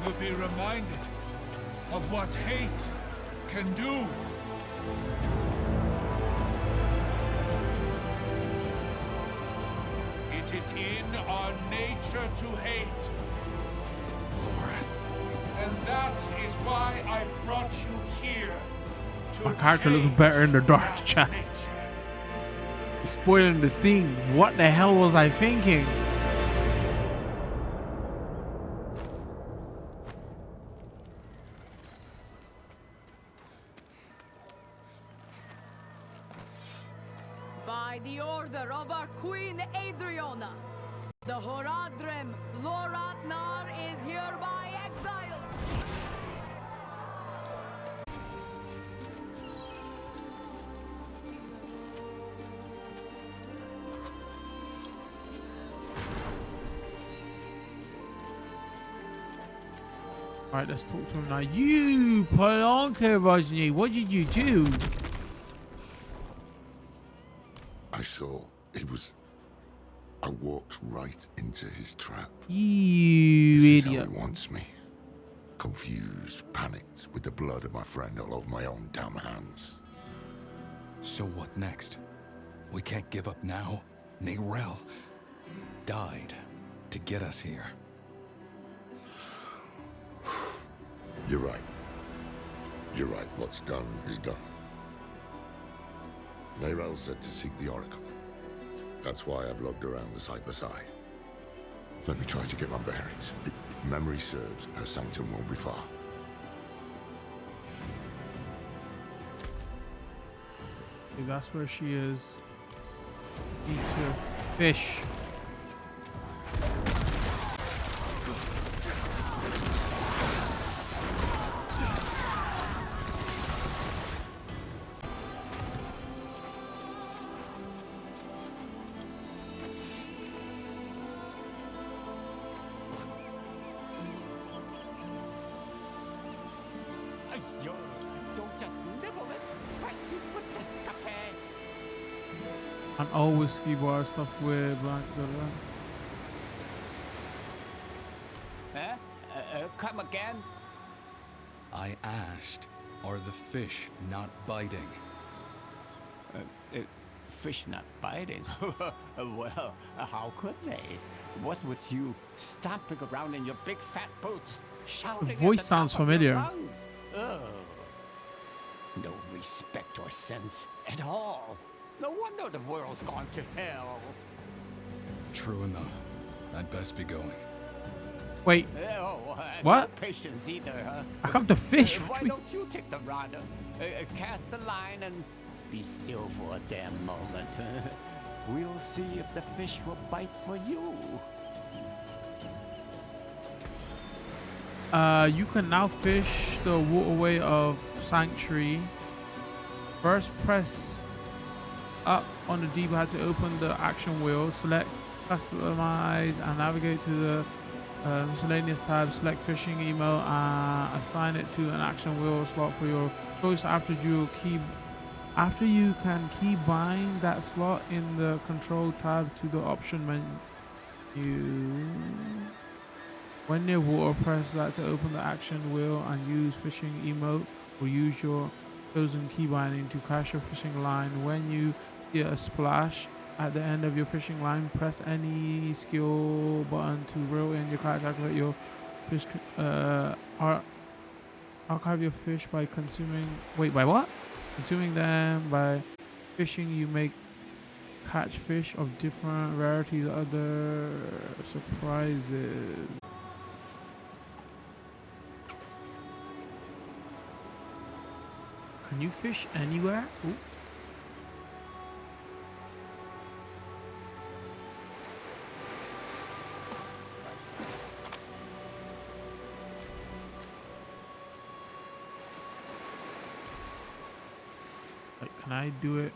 Speaker 12: will be reminded of what hate can do. It is in our nature to hate. And that is why I've brought you here.
Speaker 1: My character looks better in the dark, chat. Spoiling the scene. What the hell was I thinking?
Speaker 13: By the order of our Queen Adriana, the Horadrim Loratnar is hereby exiled.
Speaker 1: Alright, let's talk to him now. You, Polanka Rosny, what did you do?
Speaker 2: I saw he was... I walked right into his trap.
Speaker 1: You
Speaker 2: This is
Speaker 1: idiot.
Speaker 2: how he wants me. Confused, panicked, with the blood of my friend all over my own damn hands.
Speaker 6: So what next? We can't give up now. Neyrelle died to get us here.
Speaker 2: You're right. You're right. What's done is done. Neyrelle said to seek the Oracle. That's why I've logged around the Sightless Eye. Let me try to get my bearings. If memory serves, her sanctum won't be far.
Speaker 1: Okay, that's where she is. Need to fish.
Speaker 7: Don't just nibble it. Right, you put this cafe.
Speaker 1: And all whiskey bar stuff with blank.
Speaker 7: Come again?
Speaker 6: I asked, are the fish not biting?
Speaker 7: Fish not biting? Well, how could they? What with you stomping around in your big fat boots, shouting
Speaker 1: The
Speaker 7: at
Speaker 1: voice
Speaker 7: the
Speaker 1: sounds
Speaker 7: top of your
Speaker 1: familiar.
Speaker 7: lungs? Oh. No respect or sense at all. No wonder the world's gone to hell.
Speaker 6: True enough. I'd best be going.
Speaker 1: Wait. What?
Speaker 7: No patience either, huh?
Speaker 1: I come to fish.
Speaker 7: Why don't you take the rod, cast the line, and be still for a damn moment? We'll see if the fish will bite for you.
Speaker 1: You can now fish the waterway of Sanctuary. First, press up on the D-pad to open the action wheel. Select Customize and navigate to the miscellaneous tab. Select fishing email and assign it to an action wheel slot for your choice. After you can key bind that slot in the control tab to the option menu. When near water, press that to open the action wheel and use fishing emote, or use your chosen key binding to cast your fishing line. When you see a splash at the end of your fishing line, press any skill button to reel in your catch. Activate your fish. Archive your fish by consuming. Wait, by what? Consuming them. By fishing, you make catch fish of different rarities. Other surprises. Can you fish anywhere? Ooh. Like, can I do it?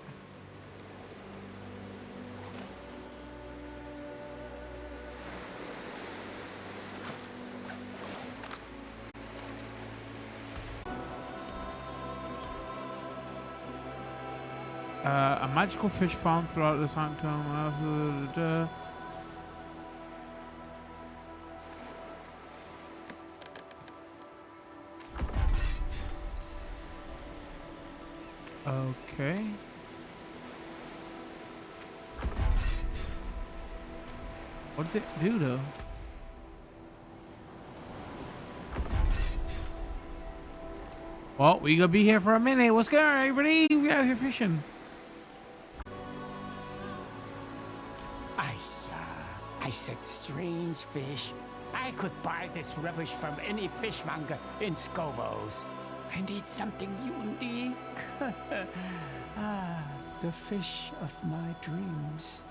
Speaker 1: A magical fish found throughout the sanctum. Okay. What does it do though? Well, we gonna be here for a minute. What's going on, everybody? We out here fishing.
Speaker 14: I said strange fish. I could buy this rubbish from any fishmonger in Scovos. I need something unique. The fish of my dreams.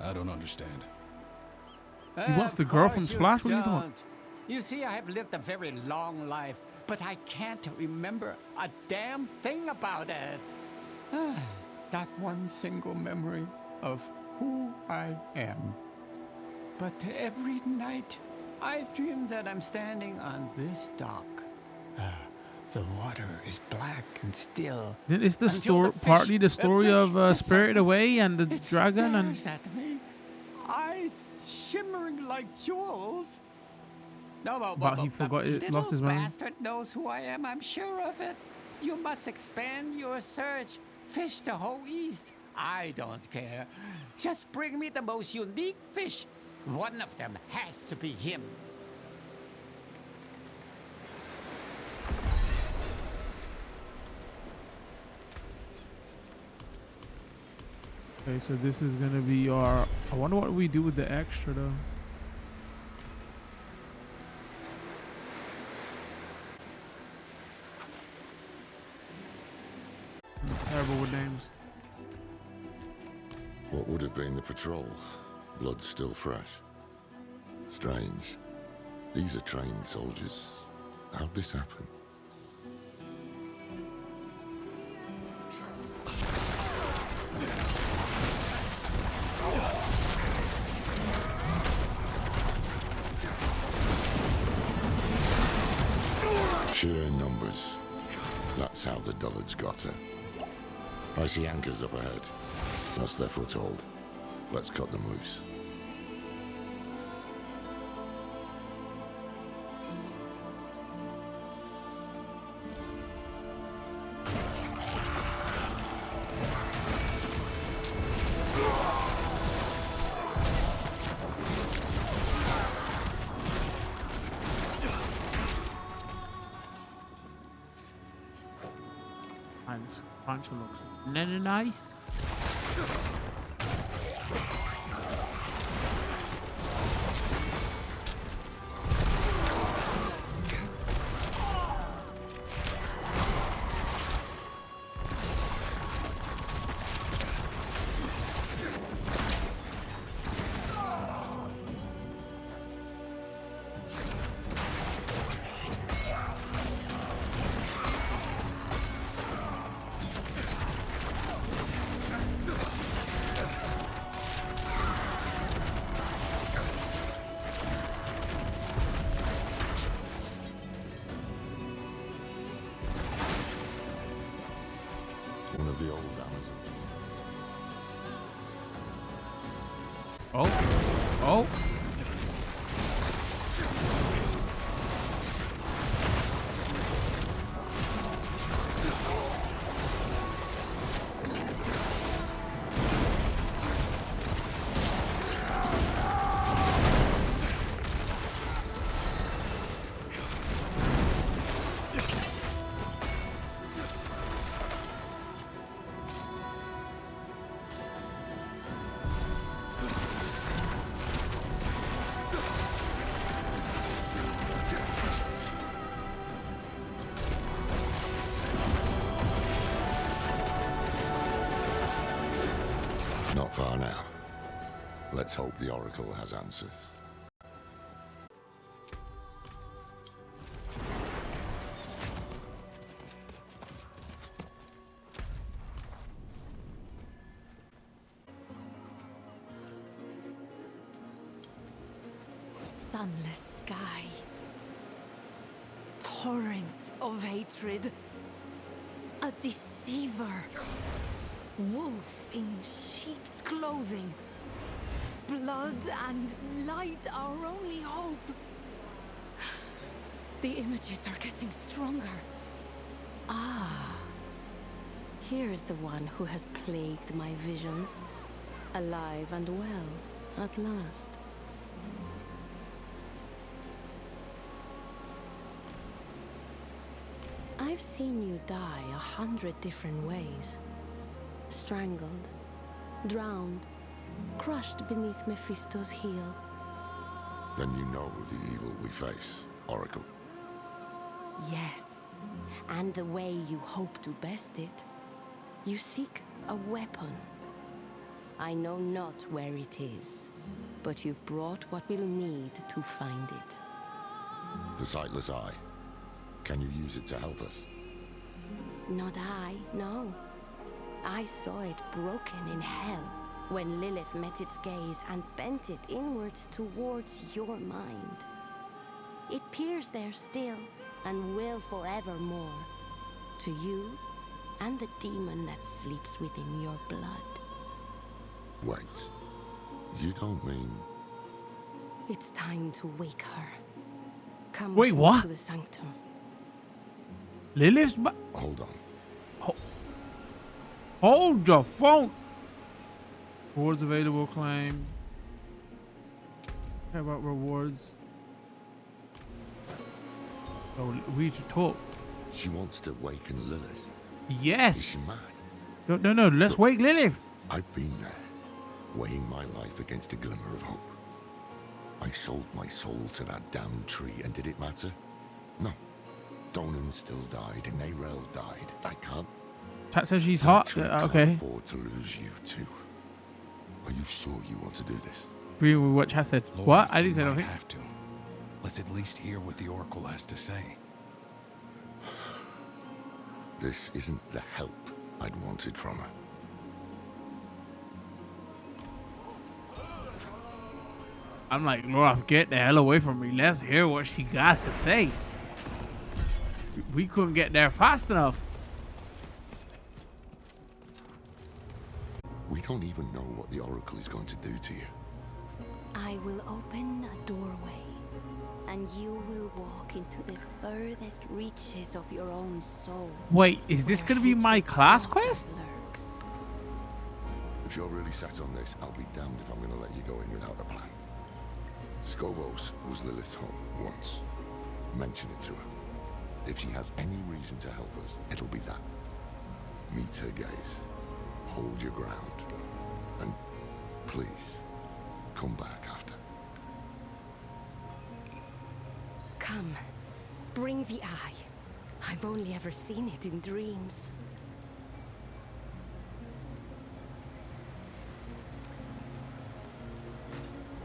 Speaker 6: I don't understand.
Speaker 1: He wants the girl from Splash. What are you doing?
Speaker 14: You see, I have lived a very long life, but I can't remember a damn thing about it. Not one single memory of who I am. But every night, I dream that I'm standing on this dock. The water is black and still.
Speaker 1: Is the story partly the story of Spirited Away and the dragon and?
Speaker 14: At me, eyes shimmering like jewels. No,
Speaker 1: but he forgot it, lost his memory.
Speaker 14: Bastard knows who I am. I'm sure of it. You must expand your search. Fish the whole east. I don't care. Just bring me the most unique fish. One of them has to be him.
Speaker 1: Okay, so this is gonna be our. I wonder what we do with the extra though. I'm terrible with names.
Speaker 2: What would have been the patrol? Blood still fresh. Strange. These are trained soldiers. How'd this happen? Sheer numbers. That's how the dullards got her. I see anchors up ahead. That's their foothold. Let's cut them loose.
Speaker 1: This punch looks nice.
Speaker 2: One of the old Amazons.
Speaker 1: Oh.
Speaker 2: Not far now. Let's hope the Oracle has answers.
Speaker 13: Sunless sky. Torrent of hatred. A deceiver.
Speaker 11: wolf in sheep's clothing. Blood and light, our only hope. The images are getting stronger.
Speaker 9: Ah. Here's the one who has plagued my visions. Alive and well, at last. I've seen you die 100 different ways. Strangled, drowned, crushed beneath Mephisto's heel.
Speaker 2: Then you know the evil we face, Oracle.
Speaker 9: Yes, and the way you hope to best it. You seek a weapon. I know not where it is, but you've brought what we'll need to find it.
Speaker 2: The sightless eye. Can you use it to help us?
Speaker 9: Not I, no. I saw it broken in hell when Lilith met its gaze and bent it inwards towards your mind. It peers there still and will forevermore, to you and the demon that sleeps within your blood.
Speaker 2: Wait, you don't mean...
Speaker 9: It's time to wake her. Come
Speaker 1: Wait, what?
Speaker 9: to the sanctum.
Speaker 1: Lilith's
Speaker 2: Hold on.
Speaker 1: Hold your phone. Rewards available, claim. Care about rewards. Oh, we need to talk.
Speaker 2: She wants to waken Lilith.
Speaker 1: Yes.
Speaker 2: Is she mad?
Speaker 1: No. Let's wake Lilith.
Speaker 2: I've been there, weighing my life against a glimmer of hope. I sold my soul to that damned tree, and did it matter? No. Donan still died, and Narel died. I can't.
Speaker 1: Tat says she's hot.
Speaker 2: Can't
Speaker 1: Okay.
Speaker 2: afford to lose you too. Are you sure you want to do this?
Speaker 1: Agree with what Chat said.
Speaker 6: Lord,
Speaker 1: What? I didn't say
Speaker 6: we
Speaker 1: nothing.
Speaker 6: might have to. Let's at least hear what the Oracle has to say.
Speaker 2: This isn't the help I'd wanted from her.
Speaker 1: I'm like, Lord, get the hell away from me. Let's hear what she got to say. We couldn't get there fast enough.
Speaker 2: We don't even know what the Oracle is going to do to you.
Speaker 9: I will open a doorway, and you will walk into the furthest reaches of your own soul.
Speaker 1: Wait, is this gonna be my class quest?
Speaker 9: Lurks.
Speaker 2: If you're really set on this, I'll be damned if I'm going to let you go in without a plan. Skovos was Lilith's home once. Mention it to her. If she has any reason to help us, it'll be that. Meet her gaze. Hold your ground. And please, come back after.
Speaker 9: Come, bring the eye. I've only ever seen it in dreams.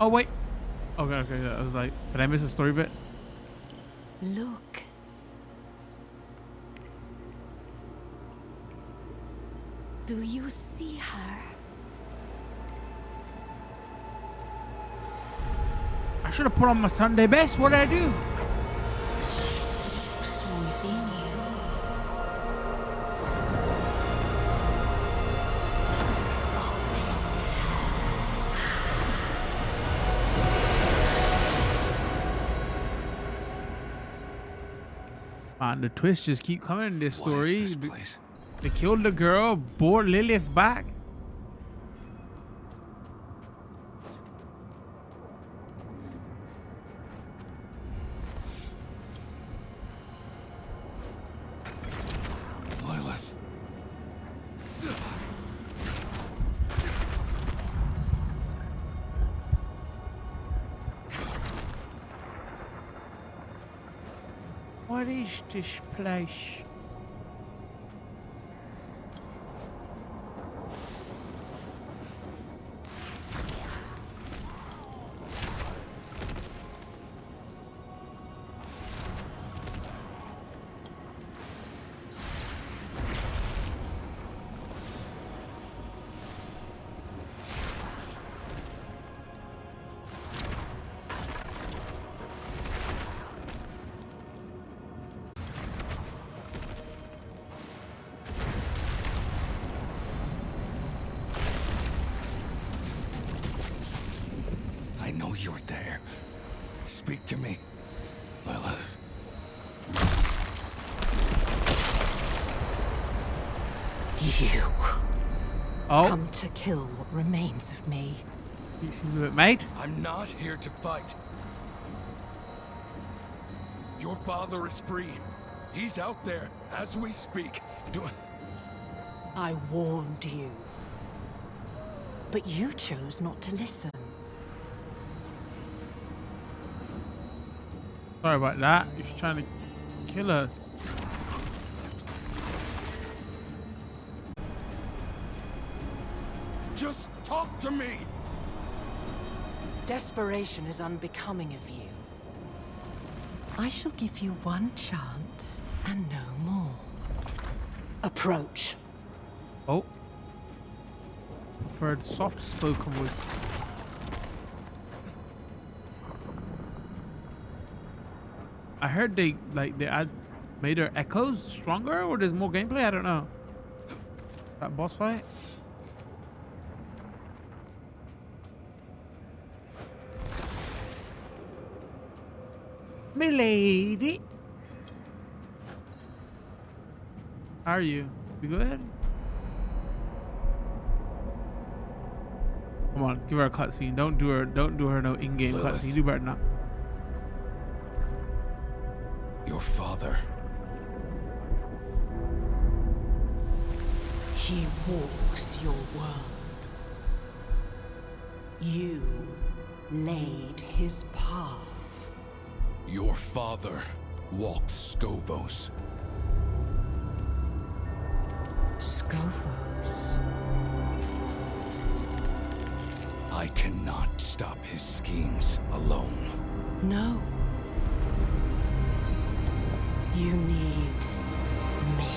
Speaker 1: Oh, wait. Okay. I was like, did I miss a story bit?
Speaker 9: Look. Do you see her?
Speaker 1: I should have put on my Sunday best. What did I do? Man, the twists just keep coming in this story.
Speaker 6: What is this place?
Speaker 1: They killed the girl, brought Lilith back.
Speaker 6: Lilith.
Speaker 1: What is this place?
Speaker 6: speak to me, Lilith.
Speaker 11: You
Speaker 1: Oh,
Speaker 11: come to kill what remains of me.
Speaker 1: you seem a bit mate.
Speaker 6: I'm not here to fight. Your father is free. He's out there as we speak.
Speaker 11: I warned you. But you chose not to listen.
Speaker 1: Sorry about that. He's trying to kill us.
Speaker 6: Just talk to me!
Speaker 11: Desperation is unbecoming of you. I shall give you one chance and no more. Approach.
Speaker 1: Oh. Preferred soft spoken with. I heard they made her echoes stronger, or there's more gameplay. I don't know. That boss fight. Milady. How are you? You good? Come on, give her a cutscene. Don't do her no in-game cutscene. You do better not.
Speaker 6: Your father.
Speaker 11: He walks your world. You laid his path.
Speaker 6: Your father walks Skovos.
Speaker 11: Skovos.
Speaker 6: I cannot stop his schemes alone.
Speaker 11: No. You need me.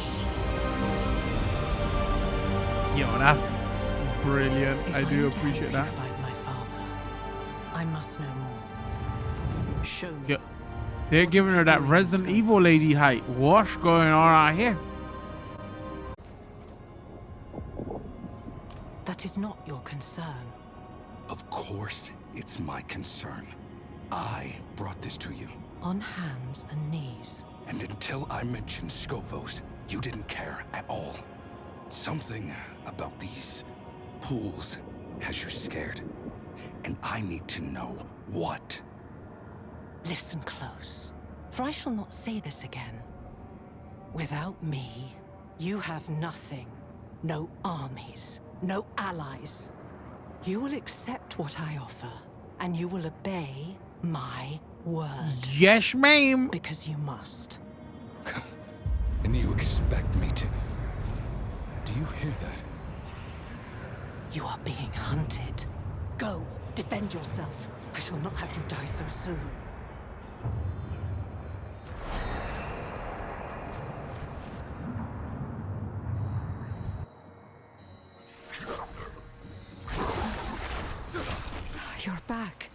Speaker 1: Yo, that's brilliant.
Speaker 11: If
Speaker 1: I do
Speaker 11: am to
Speaker 1: appreciate
Speaker 11: help
Speaker 1: that.
Speaker 11: you fight my father, I must know more. Show me.
Speaker 1: Yo, they're giving her that Resident Evil lady height. What's going on out here?
Speaker 11: That is not your concern.
Speaker 6: Of course, it's my concern. I brought this to you.
Speaker 11: On hands and knees.
Speaker 6: And until I mentioned Skovos, you didn't care at all. Something about these pools has you scared. And I need to know what.
Speaker 11: Listen close, for I shall not say this again. Without me, you have nothing. No armies, no allies. You will accept what I offer, and you will obey my word.
Speaker 1: Yes, ma'am.
Speaker 11: Because you must.
Speaker 6: And you expect me to... Do you hear that?
Speaker 11: You are being hunted. Go, defend yourself. I shall not have you die so soon.
Speaker 9: You're back.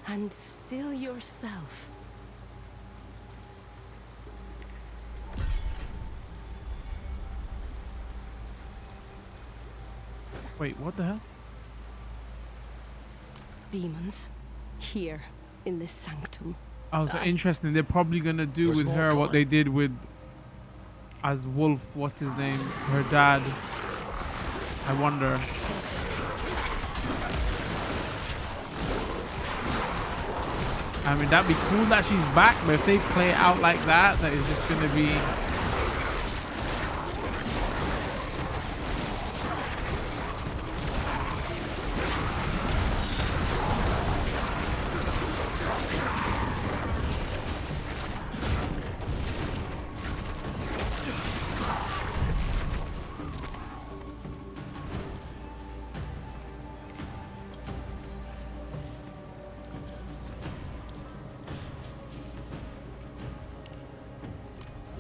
Speaker 9: And still yourself.
Speaker 1: Wait, what the hell?
Speaker 9: Demons. Here, in this sanctum.
Speaker 1: Oh, so interesting. They're probably gonna do with her what they did with... As Wolf, what's his name? Her dad. I wonder. I mean, that'd be cool that she's back, but if they play it out like that, that is just gonna be...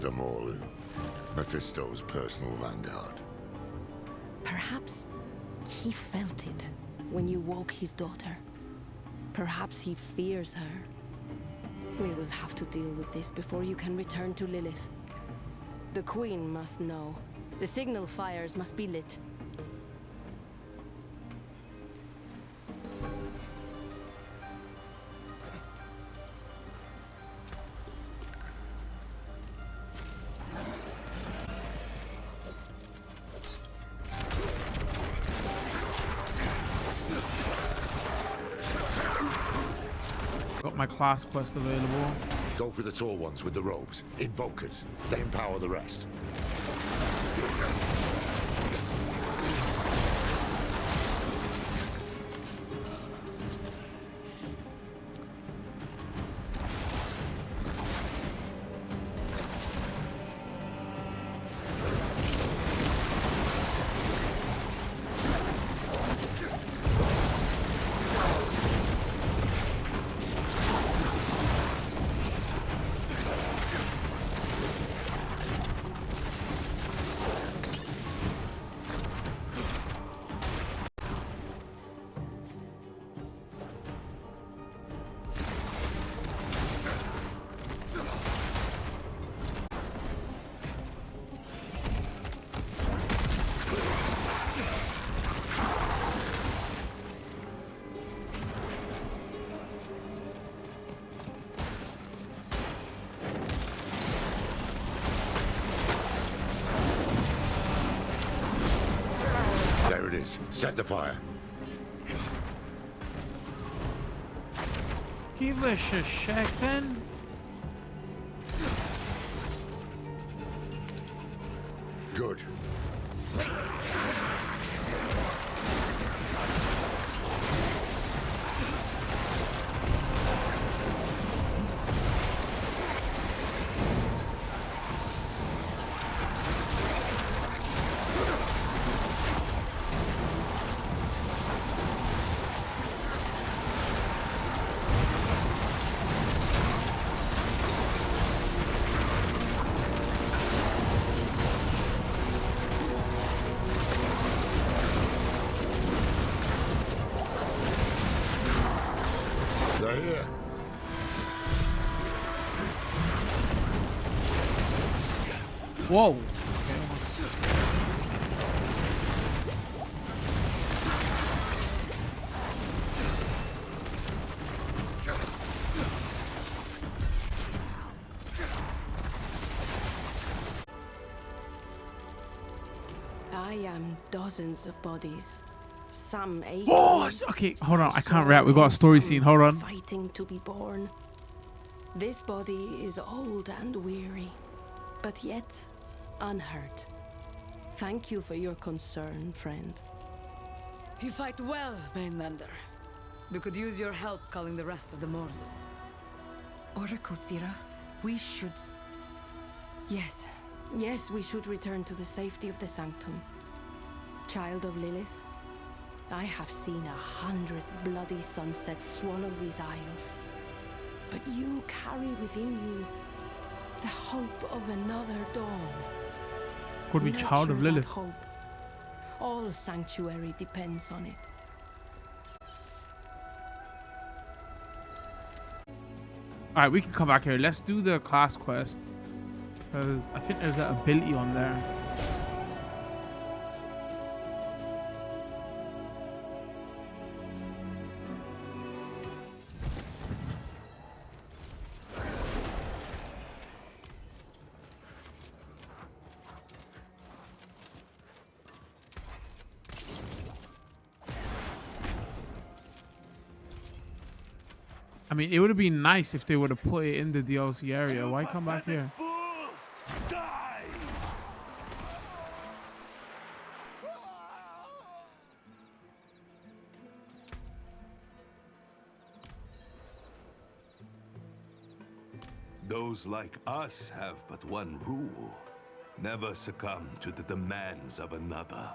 Speaker 2: The Morlu, Mephisto's personal vanguard.
Speaker 9: Perhaps he felt it when you woke his daughter. Perhaps he fears her. We will have to deal with this before you can return to Lilith. The Queen must know. The signal fires must be lit.
Speaker 1: my class quest available.
Speaker 2: Go for the tall ones with the robes. Invokers. They empower the rest. There it is. Set the fire.
Speaker 1: Give us a second.
Speaker 2: Good. They're here.
Speaker 1: Whoa.
Speaker 9: I am dozens of bodies. Some aching.
Speaker 1: Oh, okay, hold on. I can't rap. We got a story scene. Hold on.
Speaker 9: Fighting to be born. This body is old and weary, but yet unhurt. Thank you for your concern, friend.
Speaker 13: You fight well, Mainlander. We could use your help calling the rest of the Morlu.
Speaker 9: Oracle Sira, we should... Yes, we should return to the safety of the Sanctum. Child of Lilith, I have seen 100 bloody sunsets swallow these isles. But you carry within you the hope of another dawn.
Speaker 1: Could be Child of
Speaker 9: Nurture that
Speaker 1: Lilith.
Speaker 9: hope. All sanctuary depends on it.
Speaker 1: Alright, we can come back here. Let's do the class quest. Because I think there's that ability on there. I mean, it would have been nice if they would have put it in the DLC area. Why come back here?
Speaker 10: Those like us have but one rule. Never succumb to the demands of another.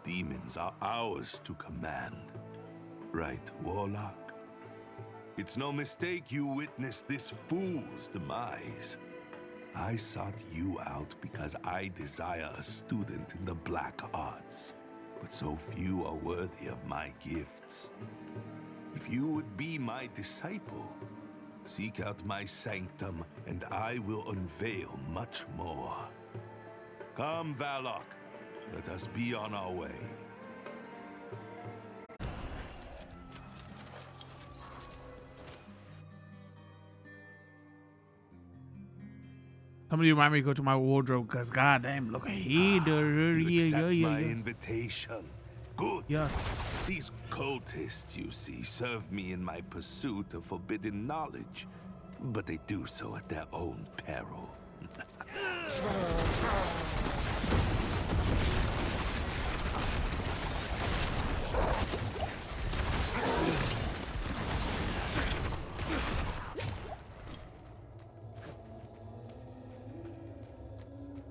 Speaker 10: Demons are ours to command. Right, Warlock? It's no mistake you witnessed this fool's demise. I sought you out because I desire a student in the black arts, but so few are worthy of my gifts. If you would be my disciple, seek out my sanctum, and I will unveil much more. Come, Warlock, let us be on our way.
Speaker 1: Somebody remind me to go to my wardrobe, because goddamn, look at here.
Speaker 10: You accept my invitation. Good.
Speaker 1: Yes.
Speaker 10: These cultists, you see, serve me in my pursuit of forbidden knowledge. But they do so at their own peril.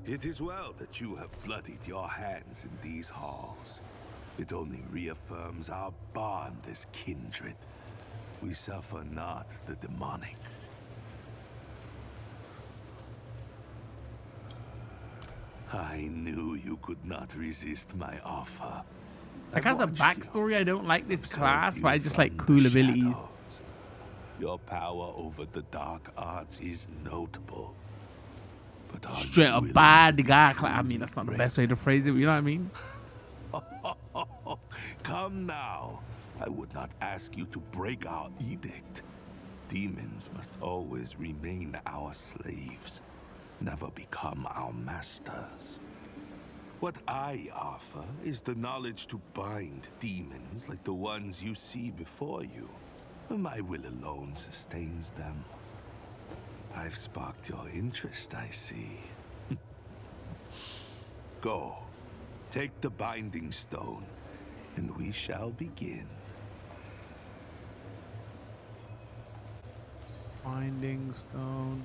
Speaker 10: It is well that you have bloodied your hands in these halls. It only reaffirms our bond as kindred. We suffer not the demonic. I knew you could not resist my offer.
Speaker 1: Like, as a backstory, I don't like this class, but I just like cool abilities.
Speaker 10: Your power over the dark arts is notable. But are
Speaker 1: Straight up bad guy. I mean, that's not the best way to phrase it, but you know what I mean?
Speaker 10: Come now. I would not ask you to break our edict. Demons must always remain our slaves, never become our masters. What I offer is the knowledge to bind demons like the ones you see before you. My will alone sustains them. I've sparked your interest, I see. Go, take the binding stone, and we shall begin.
Speaker 1: Binding stone.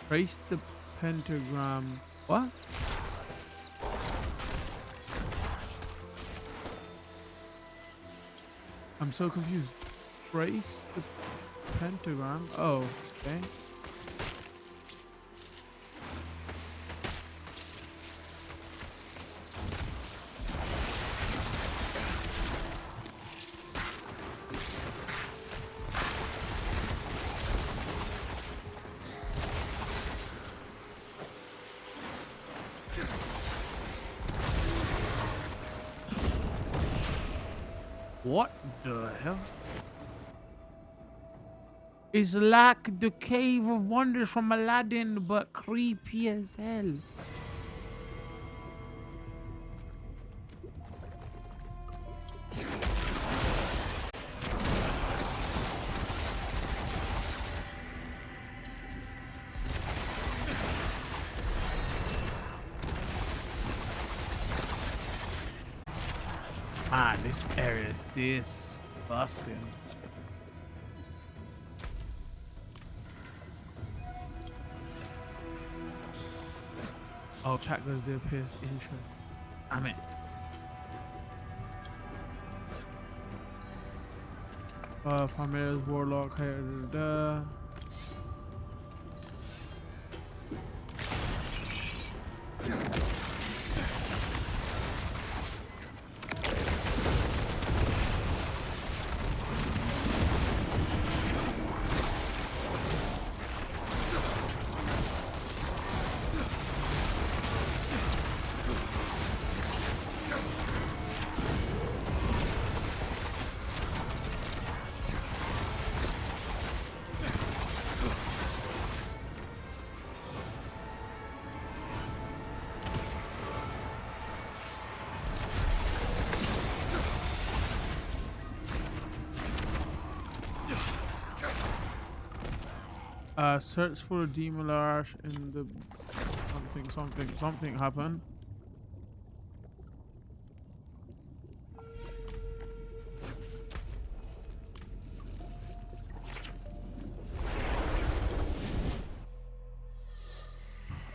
Speaker 1: Trace the pentagram. What? I'm so confused. Trace the pentagram. Oh, okay. What the hell? It's like the Cave of Wonders from Aladdin, but creepy as hell. Man, this area is disgusting. Oh, chat goes there, pierce intro. Damn it. Familiars, Warlock, here, search for a demon large in the something happened.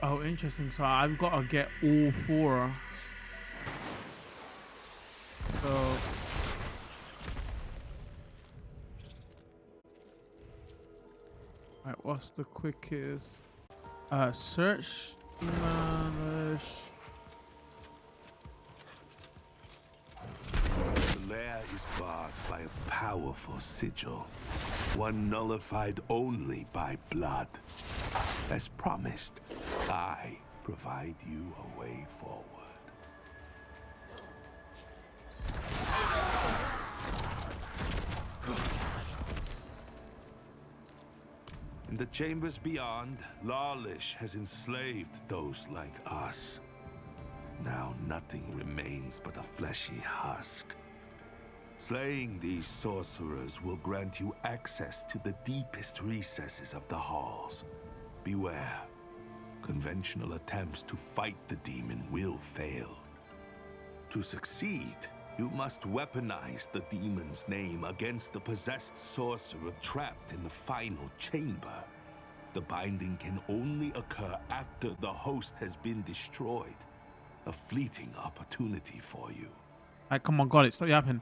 Speaker 1: Oh, interesting. So I've got to get all four. So alright, what's the quickest? Search demon.
Speaker 10: The lair is barred by a powerful sigil, one nullified only by blood. As promised, I provide you a way forward. In the chambers beyond, Lawlish has enslaved those like us. Now nothing remains but a fleshy husk. Slaying these sorcerers will grant you access to the deepest recesses of the halls. Beware. Conventional attempts to fight the demon will fail. To succeed, you must weaponize the demon's name against the possessed sorcerer trapped in the final chamber. The binding can only occur after the host has been destroyed. A fleeting opportunity for you.
Speaker 1: Like, come on, got it. Stop yapping.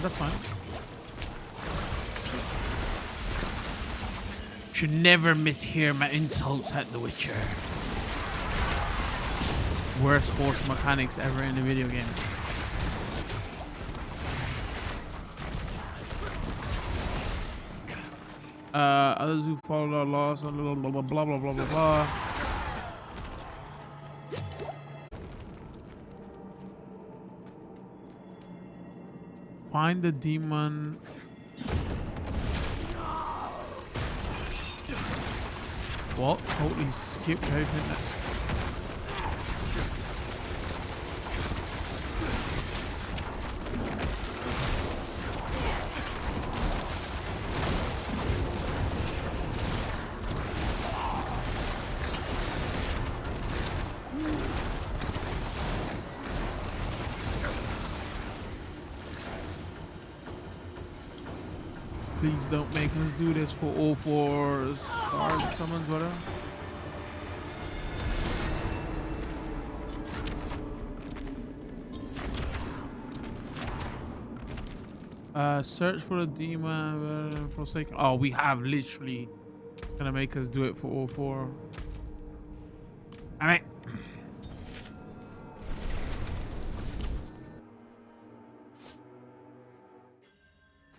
Speaker 1: That's fine. Should never mishear my insults at The Witcher. Worst horse mechanics ever in a video game. Others who followed our laws, blah blah blah blah blah blah blah blah. Find the demon. What? Totally skipped everything. Please don't make us do this for all four stars, summons, whatever. Search for the demon, forsaken. Oh, we have literally gonna make us do it for all four. Alright.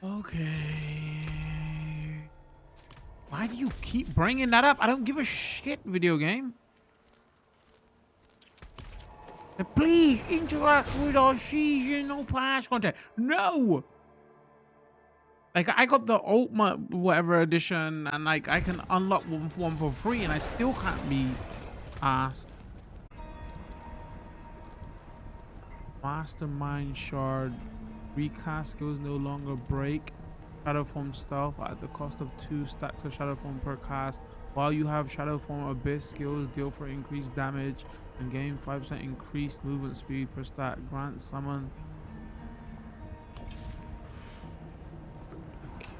Speaker 1: Okay. Why do you keep bringing that up? I don't give a shit, video game. Please interact with our seasonal pass content. No. Like, I got the Ultimate whatever edition, and like I can unlock one for free, and I still can't be asked. Mastermind shard. Recast skills no longer break. Shadow form stealth at the cost of 2 stacks of shadow form per cast. While you have shadow form abyss skills, deal for increased damage and gain 5% increased movement speed per stack. Grant summon.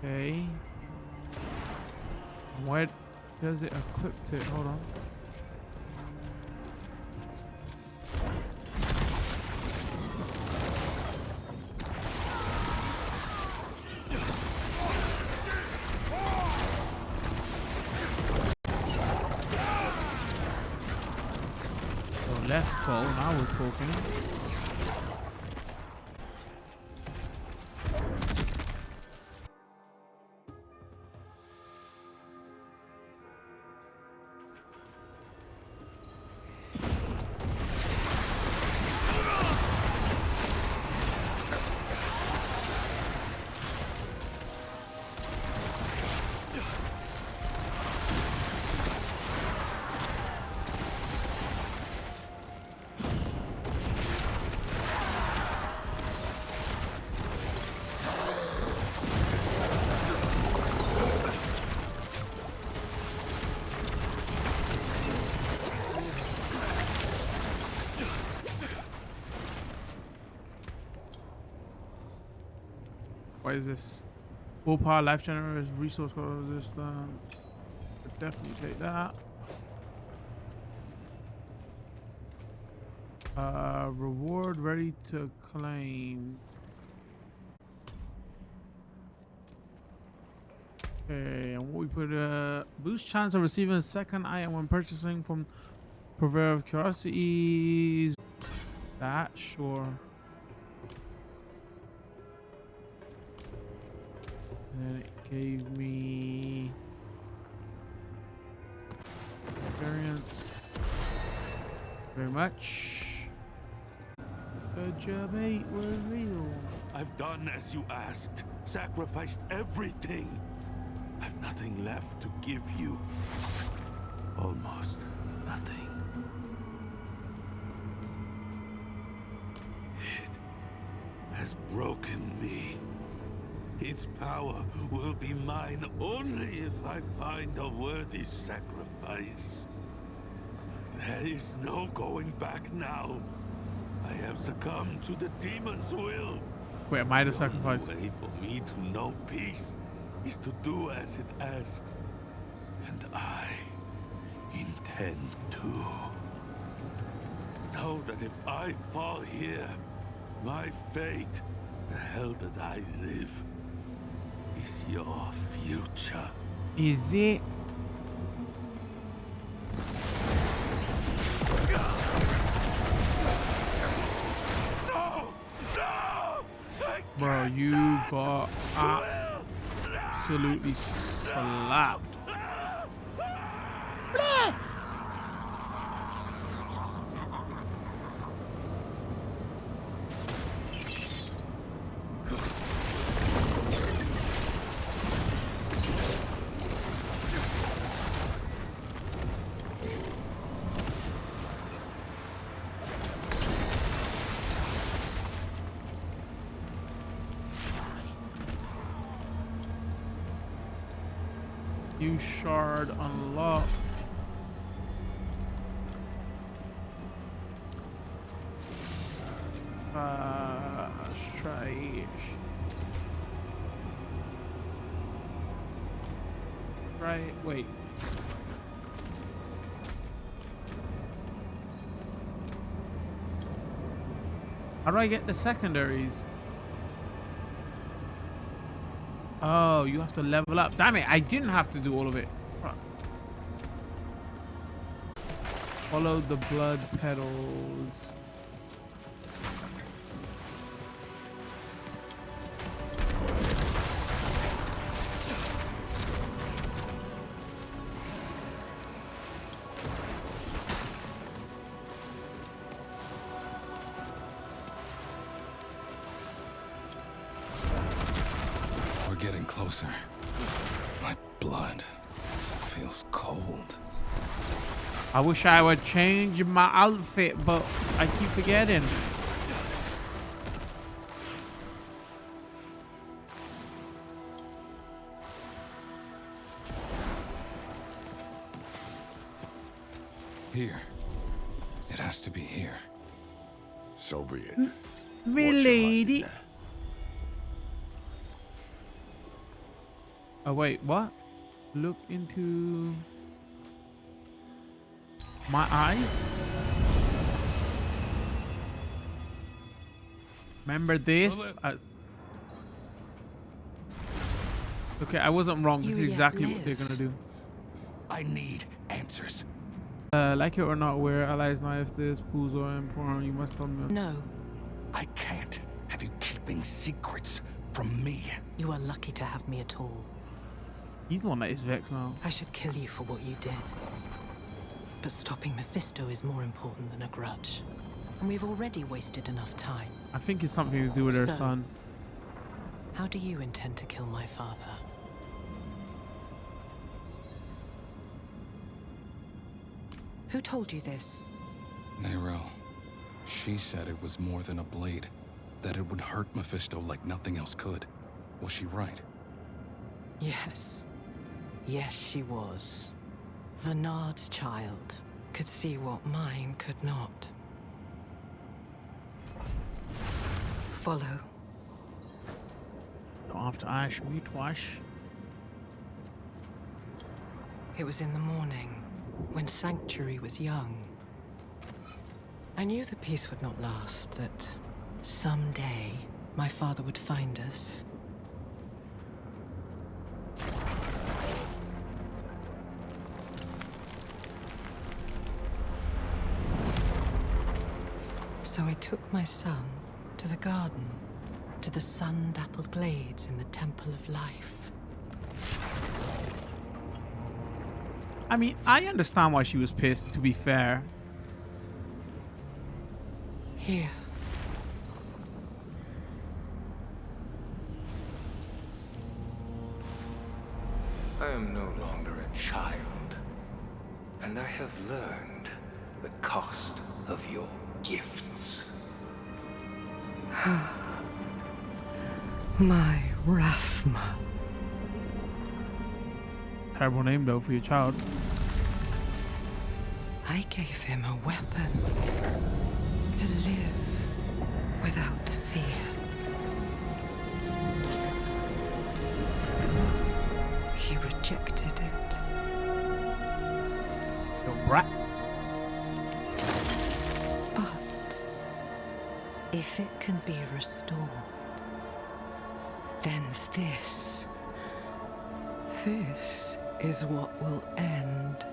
Speaker 1: Okay. Where does it equip to? Hold on. Let's go. Now we're talking. What is this? Full power, life generous, resource resistant. Definitely take that. Reward ready to claim. Okay, and what we put boost chance of receiving a second item when purchasing from Purveyor of Curiosities. That sure. And then it gave me experience. Very much. The job 8 was real.
Speaker 10: I've done as you asked, sacrificed everything. I've nothing left to give you. Almost nothing. It has broken me. Its power will be mine only if I find a worthy sacrifice. There is no going back now. I have succumbed to the demon's will.
Speaker 1: Wait, am I the sacrifice?
Speaker 10: The only way for me to know peace is to do as it asks. And I intend to. Know that if I fall here, my fate, the hell that I live, is your future.
Speaker 1: Is it? Bro, you got absolutely slapped. New shard unlocked. Let's try it. Right, wait. How do I get the secondaries? Oh, you have to level up. Damn it, I didn't have to do all of it. Fuck. Follow the blood petals.
Speaker 6: Getting closer. My blood feels cold.
Speaker 1: I wish I would change my outfit, but I keep forgetting.
Speaker 6: Here. It has to be here.
Speaker 2: So be it.
Speaker 1: Milady. Oh wait, what? Look into my eyes. Remember this? Okay, I wasn't wrong. This is exactly what they're gonna do.
Speaker 6: I need answers.
Speaker 1: Like it or not, where allies now if this pools are important, you must tell me.
Speaker 11: No.
Speaker 6: I can't have you keeping secrets from me.
Speaker 11: You are lucky to have me at all.
Speaker 1: He's the one that is vexed now.
Speaker 11: I should kill you for what you did. But stopping Mephisto is more important than a grudge. And we've already wasted enough time.
Speaker 1: I think it's something to do with her son.
Speaker 11: How do you intend to kill my father? Who told you this?
Speaker 6: Nerel. She said it was more than a blade. That it would hurt Mephisto like nothing else could. Was she right?
Speaker 11: Yes. Yes, she was. The Nard's child could see what mine could not. Follow.
Speaker 1: after Ash, Mutwash.
Speaker 11: It was in the morning, when Sanctuary was young. I knew the peace would not last, that someday my father would find us. So I took my son to the garden, to the sun-dappled glades in the Temple of Life.
Speaker 1: I mean, I understand why she was pissed, to be fair.
Speaker 11: Here.
Speaker 4: I am no longer a child, and I have learned the cost of your gifts.
Speaker 11: My Rathma.
Speaker 1: Terrible name, though, for your child.
Speaker 11: I gave him a weapon to live without fear. He rejected it.
Speaker 1: Your brat.
Speaker 11: But if it can be restored, then this is what will end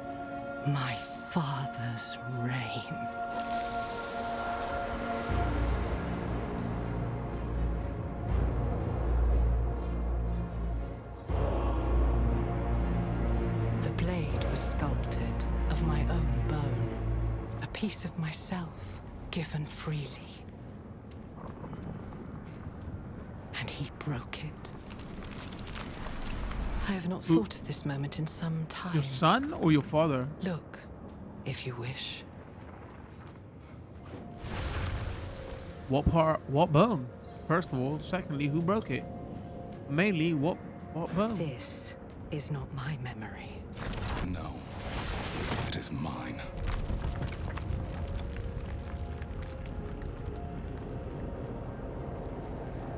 Speaker 11: my father's reign. The blade was sculpted of my own bone, a piece of myself given freely. And he broke it. I have not thought of this moment in some time.
Speaker 1: Your son or your father?
Speaker 11: Look, if you wish.
Speaker 1: What part? What bone? First of all. Secondly, who broke it? Mainly, what bone?
Speaker 11: This is not my memory.
Speaker 6: No, it is mine.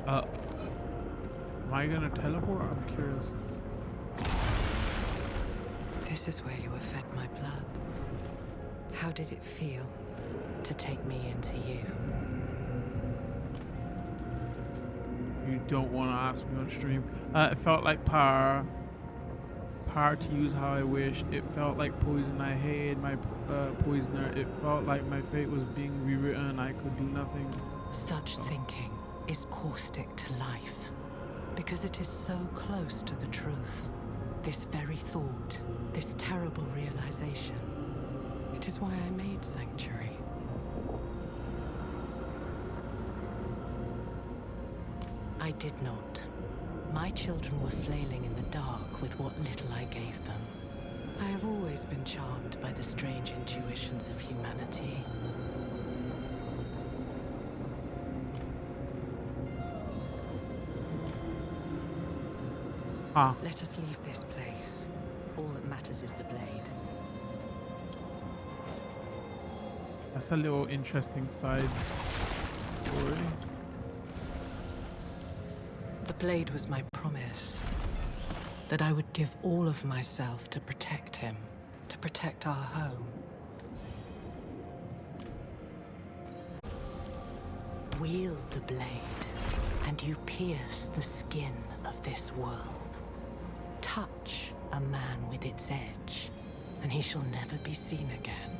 Speaker 1: Am I gonna teleport? I'm curious.
Speaker 11: This is where you were fed my blood. How did it feel to take me into you?
Speaker 1: You don't want to ask me on stream. It felt like power. Power to use how I wished. It felt like poison. I hated my poisoner. It felt like my fate was being rewritten. I could do nothing.
Speaker 11: Such thinking is caustic to life, because it is so close to the truth. This very thought, this terrible realization. It is why I made Sanctuary. I did not. My children were flailing in the dark with what little I gave them. I have always been charmed by the strange intuitions of humanity. Let us leave this place. All that matters is the blade.
Speaker 1: That's a little interesting side story.
Speaker 11: The blade was my promise. That I would give all of myself to protect him. To protect our home. Wield the blade, and you pierce the skin of this world. Touch a man with its edge, and he shall never be seen again.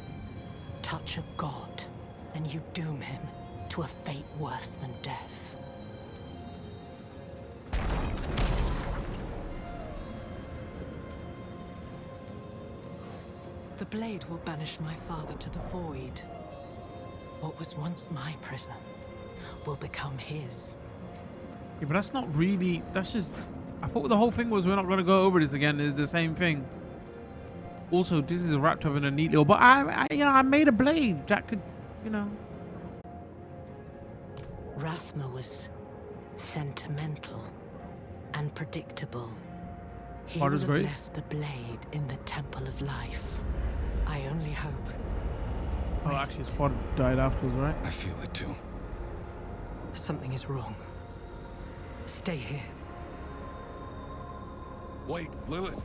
Speaker 11: Touch a god, and you doom him to a fate worse than death. The blade will banish my father to the void. What was once my prison will become his.
Speaker 1: Yeah, but that's not really. That's just. I thought the whole thing was we're not going to go over this again. It's the same thing. Also, this is wrapped up in a neat little. But I made a blade that could,
Speaker 11: Rathma was sentimental and predictable. He would have left the blade in the Temple of Life. I only hope.
Speaker 1: Oh, actually, his father died afterwards, right?
Speaker 6: I feel it too.
Speaker 11: Something is wrong. Stay here.
Speaker 6: Wait, Lilith.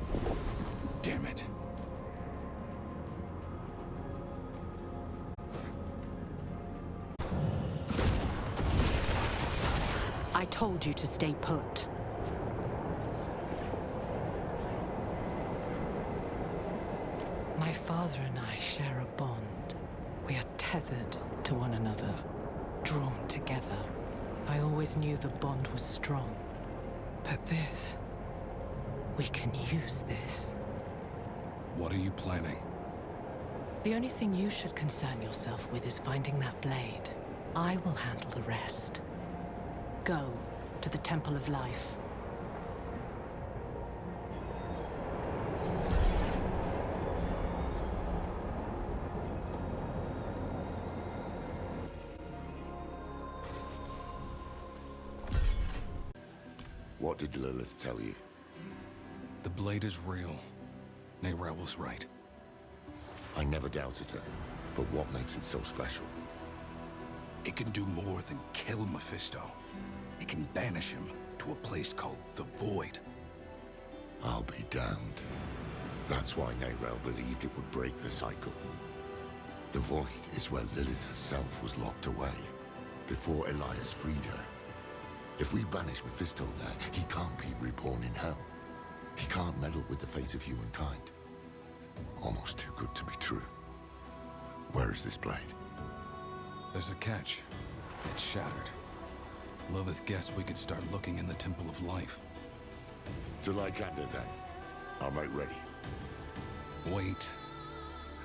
Speaker 6: Damn it.
Speaker 11: I told you to stay put. My father and I share a bond. We are tethered to one another, drawn together. I always knew the bond was strong. But this... we can use this.
Speaker 6: What are you planning?
Speaker 11: The only thing you should concern yourself with is finding that blade. I will handle the rest. Go to the Temple of Life.
Speaker 2: What did Lilith tell you?
Speaker 6: The blade is real. Neyrelle was right.
Speaker 2: I never doubted her, but what makes it so special?
Speaker 6: It can do more than kill Mephisto. It can banish him to a place called the Void.
Speaker 2: I'll be damned. That's why Neyrelle believed it would break the cycle. The Void is where Lilith herself was locked away, before Elias freed her. If we banish Mephisto there, he can't be reborn in hell. He can't meddle with the fate of humankind. Almost too good to be true. Where is this blade?
Speaker 6: There's a catch. It's shattered. Lilith guessed we could start looking in the Temple of Life.
Speaker 2: To Lycander then. I'll make ready.
Speaker 6: Wait.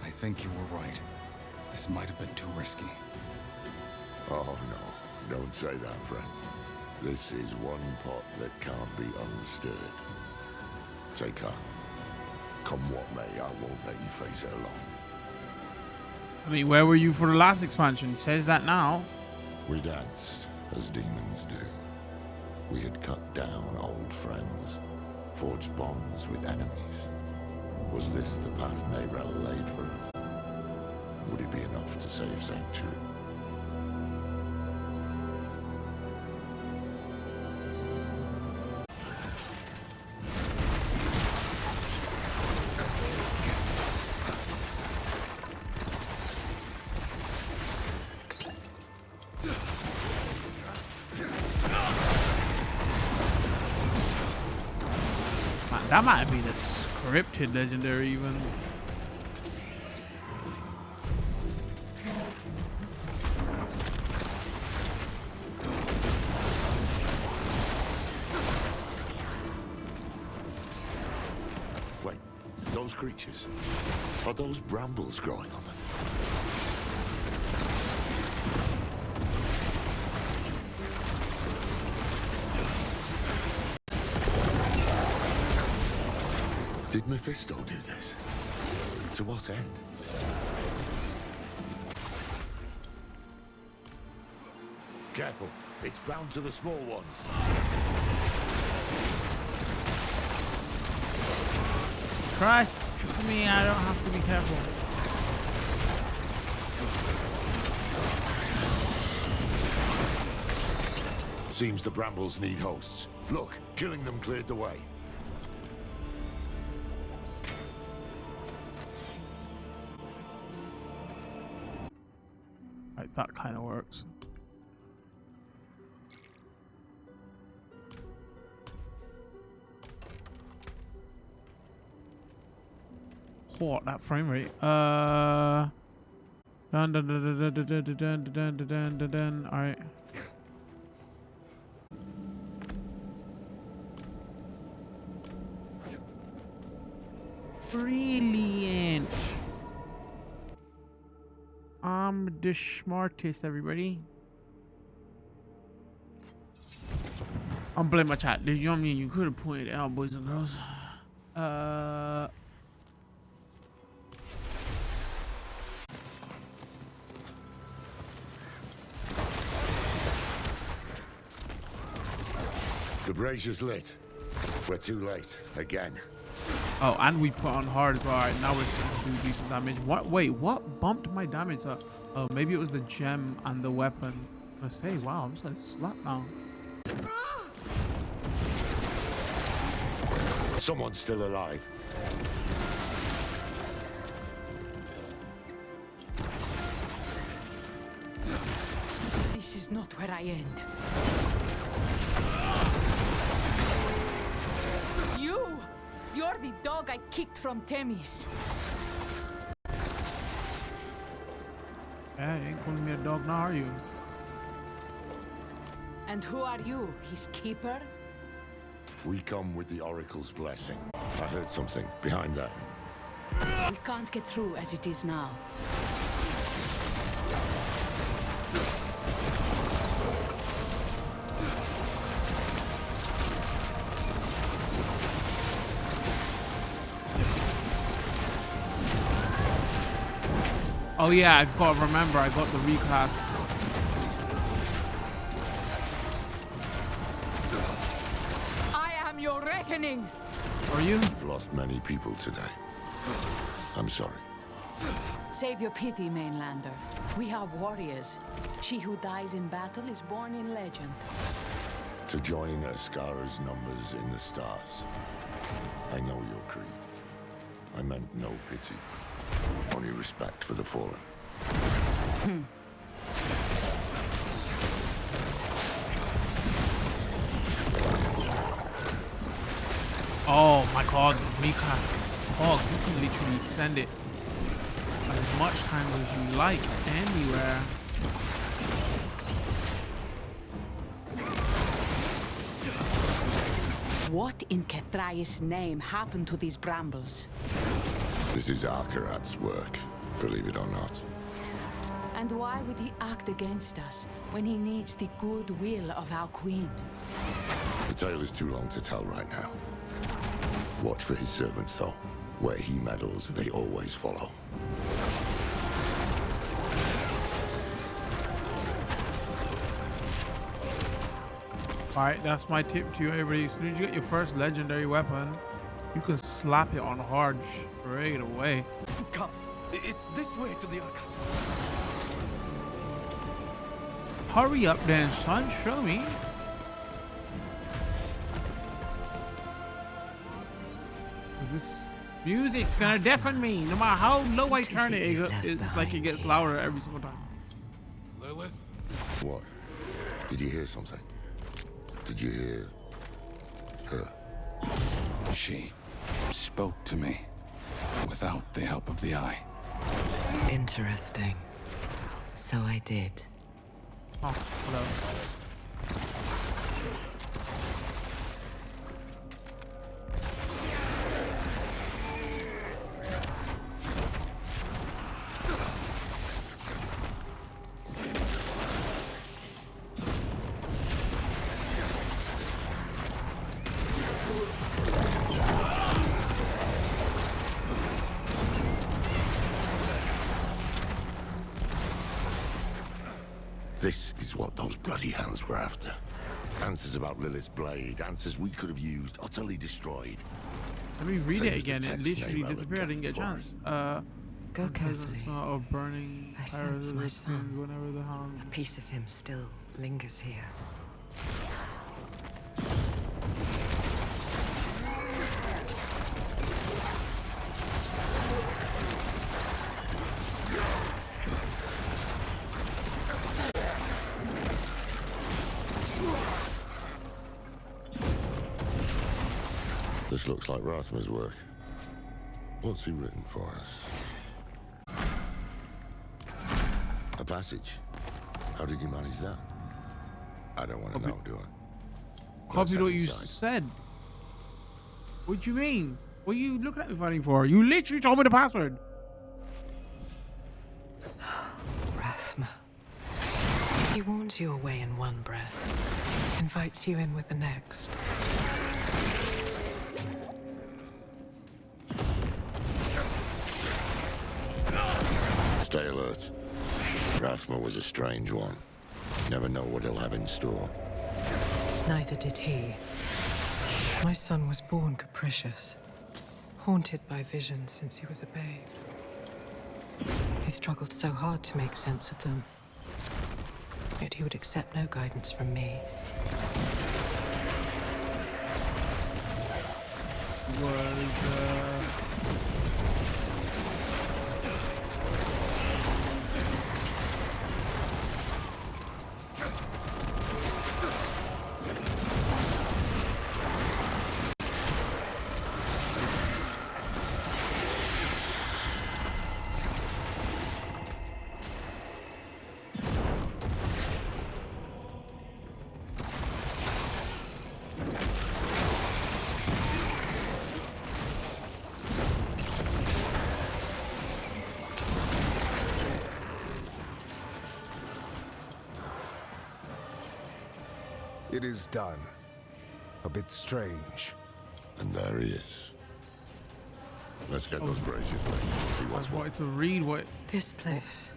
Speaker 6: I think you were right. This might have been too risky.
Speaker 2: Oh no, don't say that, friend. This is one pot that can't be unstirred. Take heart. Come what may, I won't let you face it alone.
Speaker 1: I mean, where were you for the last expansion? It says that now.
Speaker 2: We danced, as demons do. We had cut down old friends, forged bonds with enemies. Was this the path Neyrelle laid for us? Would it be enough to save Sanctuary?
Speaker 1: That might be the scripted legendary even.
Speaker 2: Wait, those creatures? Are those brambles growing on them? Did Mephisto do this? To what end? Careful, it's bound to the small ones.
Speaker 1: Trust me, I don't have to be careful.
Speaker 2: Seems the brambles need hosts. Look, killing them cleared the way.
Speaker 1: Right, that kind of works. What, that frame rate? Dun dun dun dun dun dun dun dun dun dun dun dun. All right. Brilliant. I'm the smartest, everybody. I'm blaming my chat. You know what I mean? You could have pointed out, boys and girls.
Speaker 2: The brazier's lit. We're too late. Again.
Speaker 1: Oh, and we put on hard as well. All right, now we're going to do decent damage. What? Wait, what bumped my damage up? Oh, maybe it was the gem and the weapon. I say, wow, I'm just like slap now.
Speaker 2: Someone's still alive.
Speaker 8: This is not where I end. You're the dog I kicked from Temis.
Speaker 1: Yeah, you ain't calling me a dog now, are you?
Speaker 8: And who are you, his keeper?
Speaker 2: We come with the Oracle's blessing. I heard something behind that.
Speaker 8: We can't get through as it is now.
Speaker 1: Oh yeah, I've got to remember, I got the recast.
Speaker 8: I am your reckoning!
Speaker 1: Are you?
Speaker 2: I've lost many people today. I'm sorry.
Speaker 8: Save your pity, mainlander. We are warriors. She who dies in battle is born in legend.
Speaker 2: To join Ascara's numbers in the stars. I know your creed. I meant no pity. Only respect for the fallen.
Speaker 1: Oh my god, the recast. Oh, you can literally send it as much time as you like, anywhere.
Speaker 8: What in Kethrai's name happened to these brambles?
Speaker 2: This is Akarat's work, believe it or not.
Speaker 8: And why would he act against us when he needs the goodwill of our queen?
Speaker 2: The tale is too long to tell right now. Watch for his servants, though. Where he meddles, they always follow.
Speaker 1: Alright, that's my tip to you, everybody. As soon as you get your first legendary weapon, you can slap it on hard straight away.
Speaker 15: Come, it's this way to the archives.
Speaker 1: Hurry up then, son. Show me. This music's gonna deafen me. No matter how low I turn it, it's like it gets louder every single time.
Speaker 12: Lilith?
Speaker 2: What? Did you hear something? Did you hear her?
Speaker 6: She spoke to me without the help of the eye.
Speaker 11: Interesting. So I did.
Speaker 1: Oh, hello.
Speaker 2: This is what those bloody hands were after. Answers about Lilith's blade, answers we could have used, utterly destroyed.
Speaker 1: Let me read
Speaker 2: Same
Speaker 1: it
Speaker 2: as the
Speaker 1: again. It
Speaker 2: text
Speaker 1: literally
Speaker 2: Narelle
Speaker 1: disappeared. I didn't get a chance.
Speaker 11: Go carefully.
Speaker 1: Smell of burning
Speaker 11: I sense my son.
Speaker 1: whenever the hound.
Speaker 11: A piece of him still lingers here.
Speaker 2: This looks like Rathma's work. What's he written for us? A passage. How did you manage that? I don't want to know, do I?
Speaker 1: Copy what you said. What do you mean? What are you looking at me funny for? You literally told me the password.
Speaker 11: Rathma. He warns you away in one breath, invites you in with the next.
Speaker 2: Stay alert. Rathma was a strange one. Never know what he'll have in store.
Speaker 11: Neither did he. My son was born capricious, haunted by visions since he was a babe. He struggled so hard to make sense of them, yet he would accept no guidance from me.
Speaker 1: was
Speaker 16: It is done. A bit strange.
Speaker 2: And there he is. Let's get those braziers ready. See what's
Speaker 1: I
Speaker 2: what.
Speaker 1: wanted to read what.
Speaker 11: This place.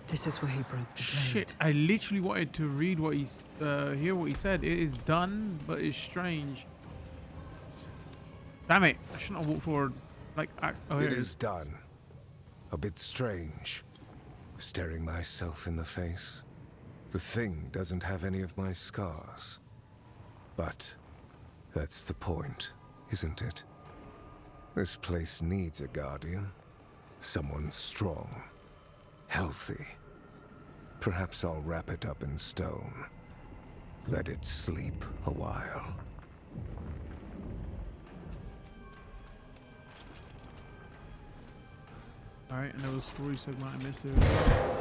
Speaker 11: This is where he broke the blade.
Speaker 1: Shit! I literally wanted to read what he's hear what he said. It is done, but it's strange. Damn it! I shouldn't have walked forward. Like,
Speaker 16: it is done. A bit strange. Staring myself in the face. The thing doesn't have any of my scars. But that's the point, isn't it? This place needs a guardian. Someone strong. Healthy. Perhaps I'll wrap it up in stone. Let it sleep a while.
Speaker 1: Alright, and there was a story segment I missed there.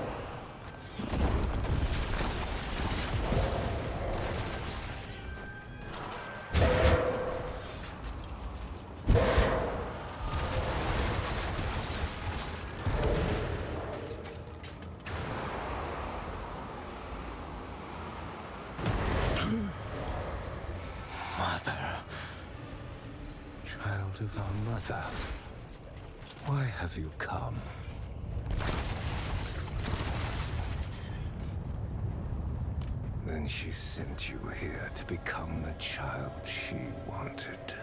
Speaker 16: Mother. Child of our mother. Why have you come? Then she sent you here to become the child she wanted.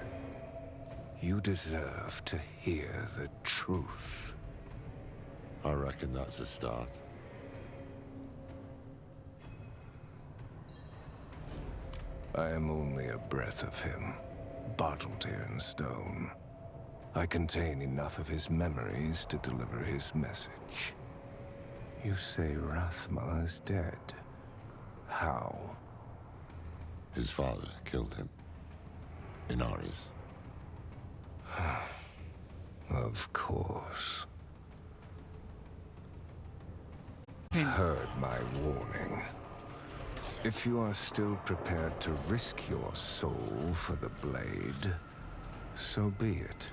Speaker 16: You deserve to hear the truth.
Speaker 2: I reckon that's a start.
Speaker 16: I am only a breath of him, bottled here in stone. I contain enough of his memories to deliver his message. You say Rathma is dead. How?
Speaker 2: His father killed him. Inarius.
Speaker 16: Of course. Heard my warning. If you are still prepared to risk your soul for the blade, so be it.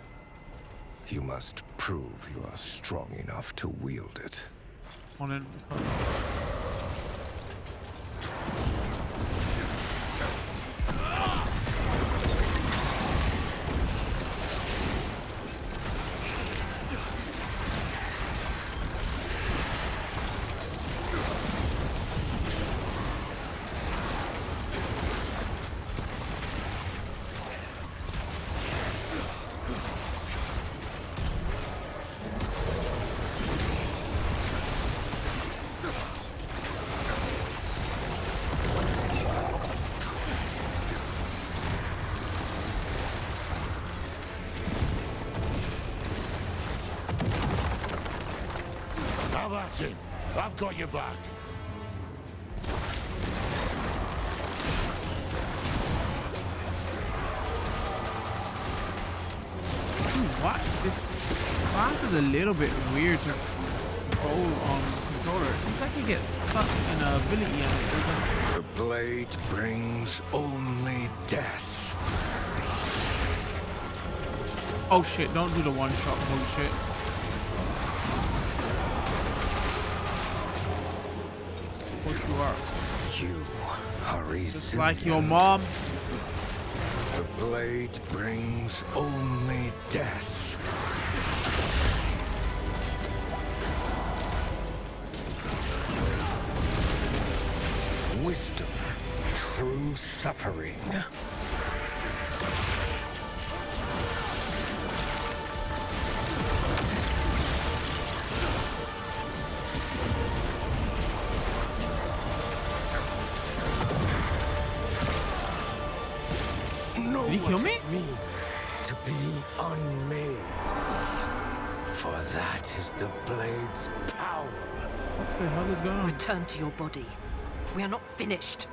Speaker 16: You must prove you are strong enough to wield it.
Speaker 1: On in.
Speaker 2: Now that's it. I've got your back.
Speaker 1: What? This class is a little bit weird to control on controller. It seems like he gets stuck in an ability and it doesn't.
Speaker 16: The blade brings only death.
Speaker 1: Oh shit, don't do the one shot. Holy shit.
Speaker 16: You are resilient.
Speaker 1: Just like your mom.
Speaker 16: The blade brings only death. Wisdom through suffering.
Speaker 1: Did he kill me?
Speaker 16: Be unmade. For that is the blade's power.
Speaker 1: What the hell is going on?
Speaker 11: Return to your body. We are not finished.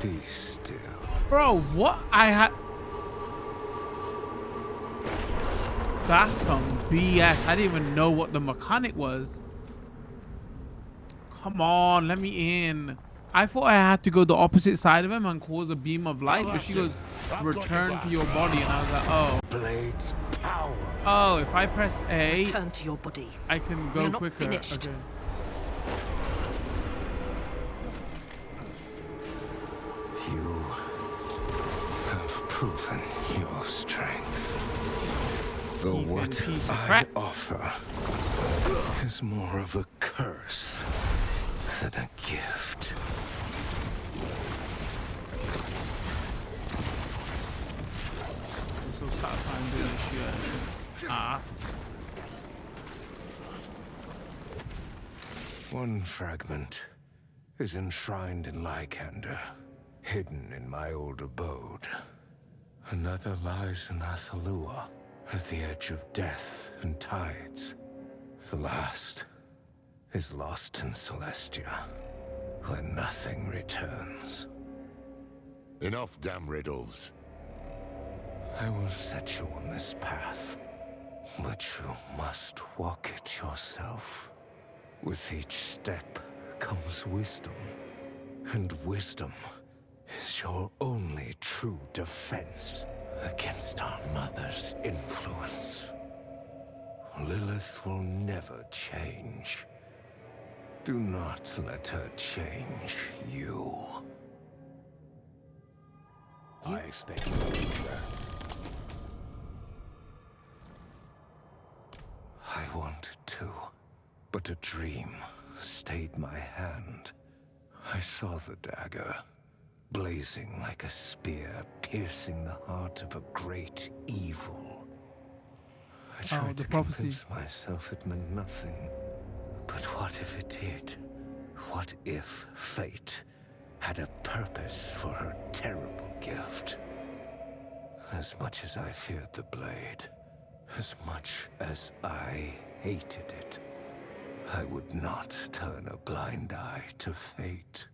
Speaker 16: Be still.
Speaker 1: Bro, what? I had... That's some BS. I didn't even know what the mechanic was. Come on, let me in. I thought I had to go the opposite side of him and cause a beam of light, but she goes, return to your body, and I was like, oh.
Speaker 16: Blade's power.
Speaker 1: Oh, if I press A,
Speaker 11: return to your body.
Speaker 1: I can go quicker.
Speaker 11: Finished.
Speaker 1: Okay.
Speaker 16: You have proven your strength. Though what I offer is more of a curse than a gift.
Speaker 1: So start trying to do this shit. Ass.
Speaker 16: One fragment is enshrined in Lycander, hidden in my old abode. Another lies in Athalua, at the edge of death and tides. The last is lost in Celestia, where nothing returns.
Speaker 2: Enough damn riddles.
Speaker 16: I will set you on this path, but you must walk it yourself. With each step comes wisdom, and wisdom is your only true defense against our mother's influence. Lilith will never change. Do not let her change you. I expect you to do that. I wanted to, but a dream stayed my hand. I saw the dagger, blazing like a spear, piercing the heart of a great evil. I tried to convince myself it meant nothing. But what if it did? What if fate had a purpose for her terrible gift? As much as I feared the blade, as much as I hated it, I would not turn a blind eye to fate.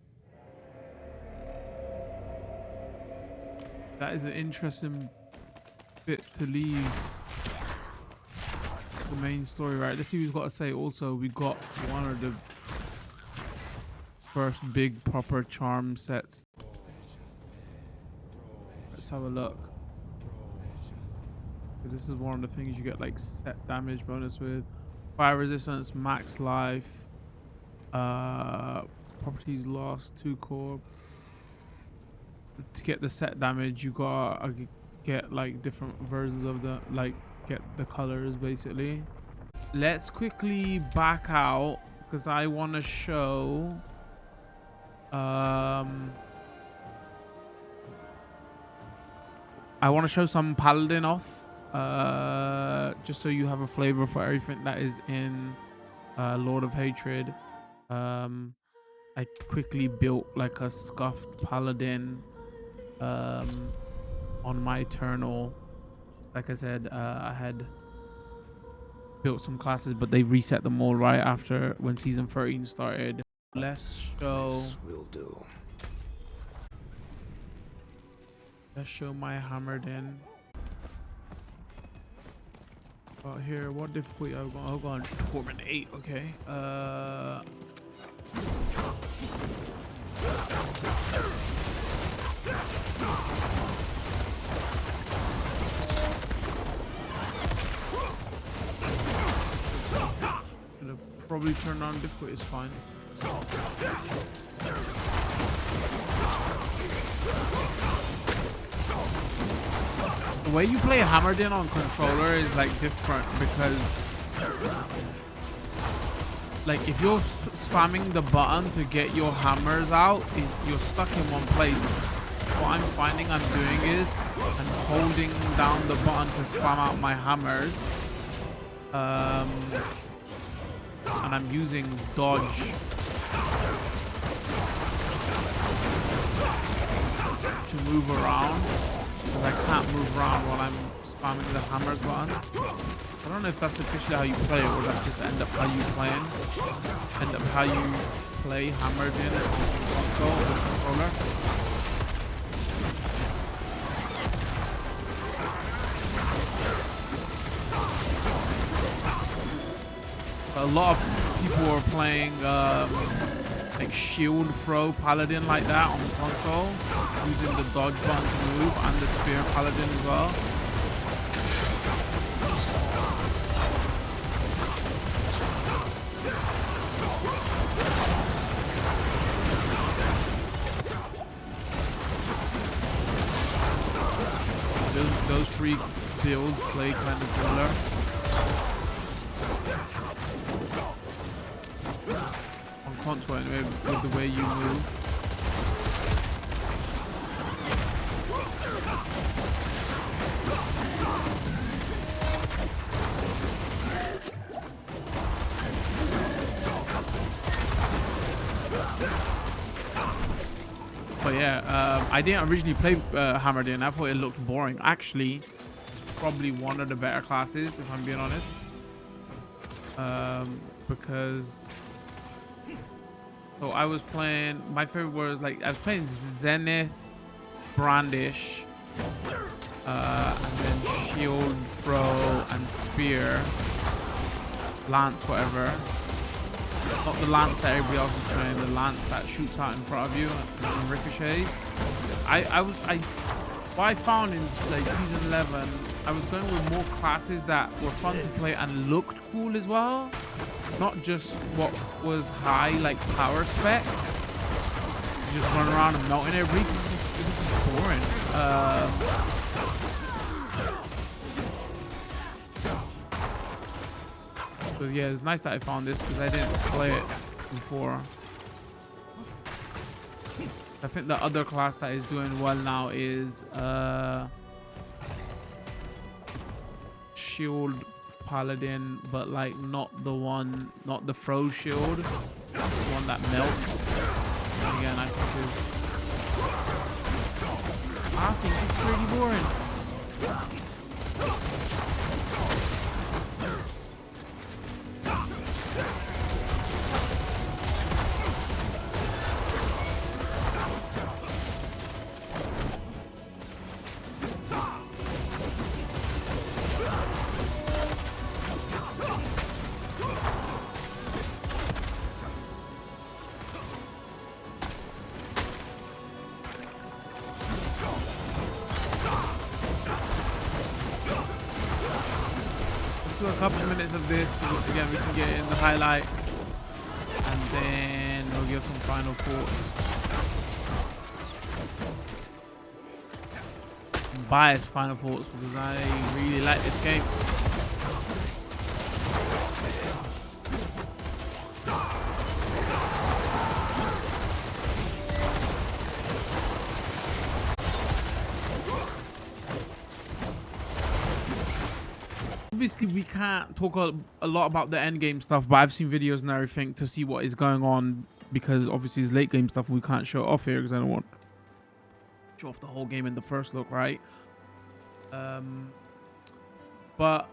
Speaker 1: That is an interesting bit to leave the main story, right? Let's see who's got to say. Also, we got one of the first big proper charm sets. Let's have a look. This is one of the things you get like set damage bonus with. Fire resistance, max life, properties lost, 2 core. To get the set damage, you gotta get like different versions of the, like, get the colors basically. Let's quickly back out because I want to show some Paladin off, just so you have a flavor for everything that is in Lord of Hatred. I quickly built like a scuffed Paladin on my Eternal. Like I said, I had built some classes, but they reset them all right after when season 13 started. Let's show.
Speaker 16: Will do.
Speaker 1: Let's show my hammered in. Here, what difficulty I'll go on Torment 8. Okay. Probably turn on difficulty is fine. The way you play hammered in on controller is like different because like if you're spamming the button to get your hammers out, you're stuck in one place. What I'm finding I'm doing is I'm holding down the button to spam out my hammers. and I'm using dodge to move around, because I can't move around while I'm spamming the hammers button. I don't know if that's officially how you play it, or that's just end up how you play hammered in console with controller. A lot of people are playing like shield throw Paladin like that on console, using the dodge button to move, and the spear Paladin as well. Those three builds play kind of similar. On console anyway, with the way you move. But yeah, I didn't originally play Hammered In. I thought it looked boring. Actually, probably one of the better classes, if I'm being honest. Because so I was playing, my favorite was like, I was playing Zenith, Brandish, and then Shield, Throw, and Spear, Lance, whatever. Not the Lance that everybody else is playing, the Lance that shoots out in front of you and ricochets. What I found in like season 11, I was going with more classes that were fun to play and looked cool as well. Not just what was high, like power spec. You just run around and melting everything. It was just boring. So yeah, it's nice that I found this because I didn't play it before. I think the other class that is doing well now is Shield Paladin, but like not the throw shield, the one that melts. And again, I think it's pretty boring. A couple of minutes of this, again we can get in the highlight, and then we'll give some final thoughts. Biased final thoughts because I really like this game. Obviously, we can't talk a lot about the end game stuff, but I've seen videos and everything to see what is going on, because obviously it's late game stuff we can't show off here because I don't want to show off the whole game in the first look, right? But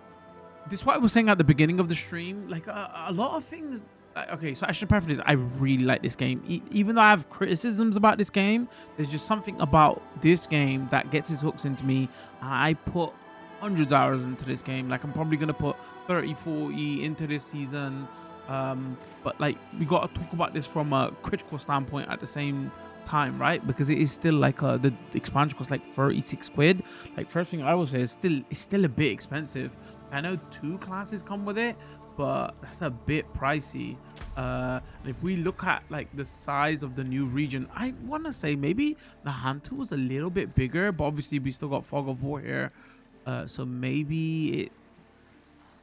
Speaker 1: this is what I was saying at the beginning of the stream. Like a lot of things. Okay, so I should preface this. I really like this game. Even though I have criticisms about this game, there's just something about this game that gets its hooks into me. And I put hundreds of hours into this game. Like I'm probably gonna put 30-40 into this season, but like we got to talk about this from a critical standpoint at the same time, right? Because it is still like the expansion costs like 36 quid. Like, first thing I will say is it's still a bit expensive. I know 2 classes come with it, but that's a bit pricey. And if we look at like the size of the new region, I want to say maybe the Hantu was a little bit bigger, but obviously we still got Fog of War here. So maybe it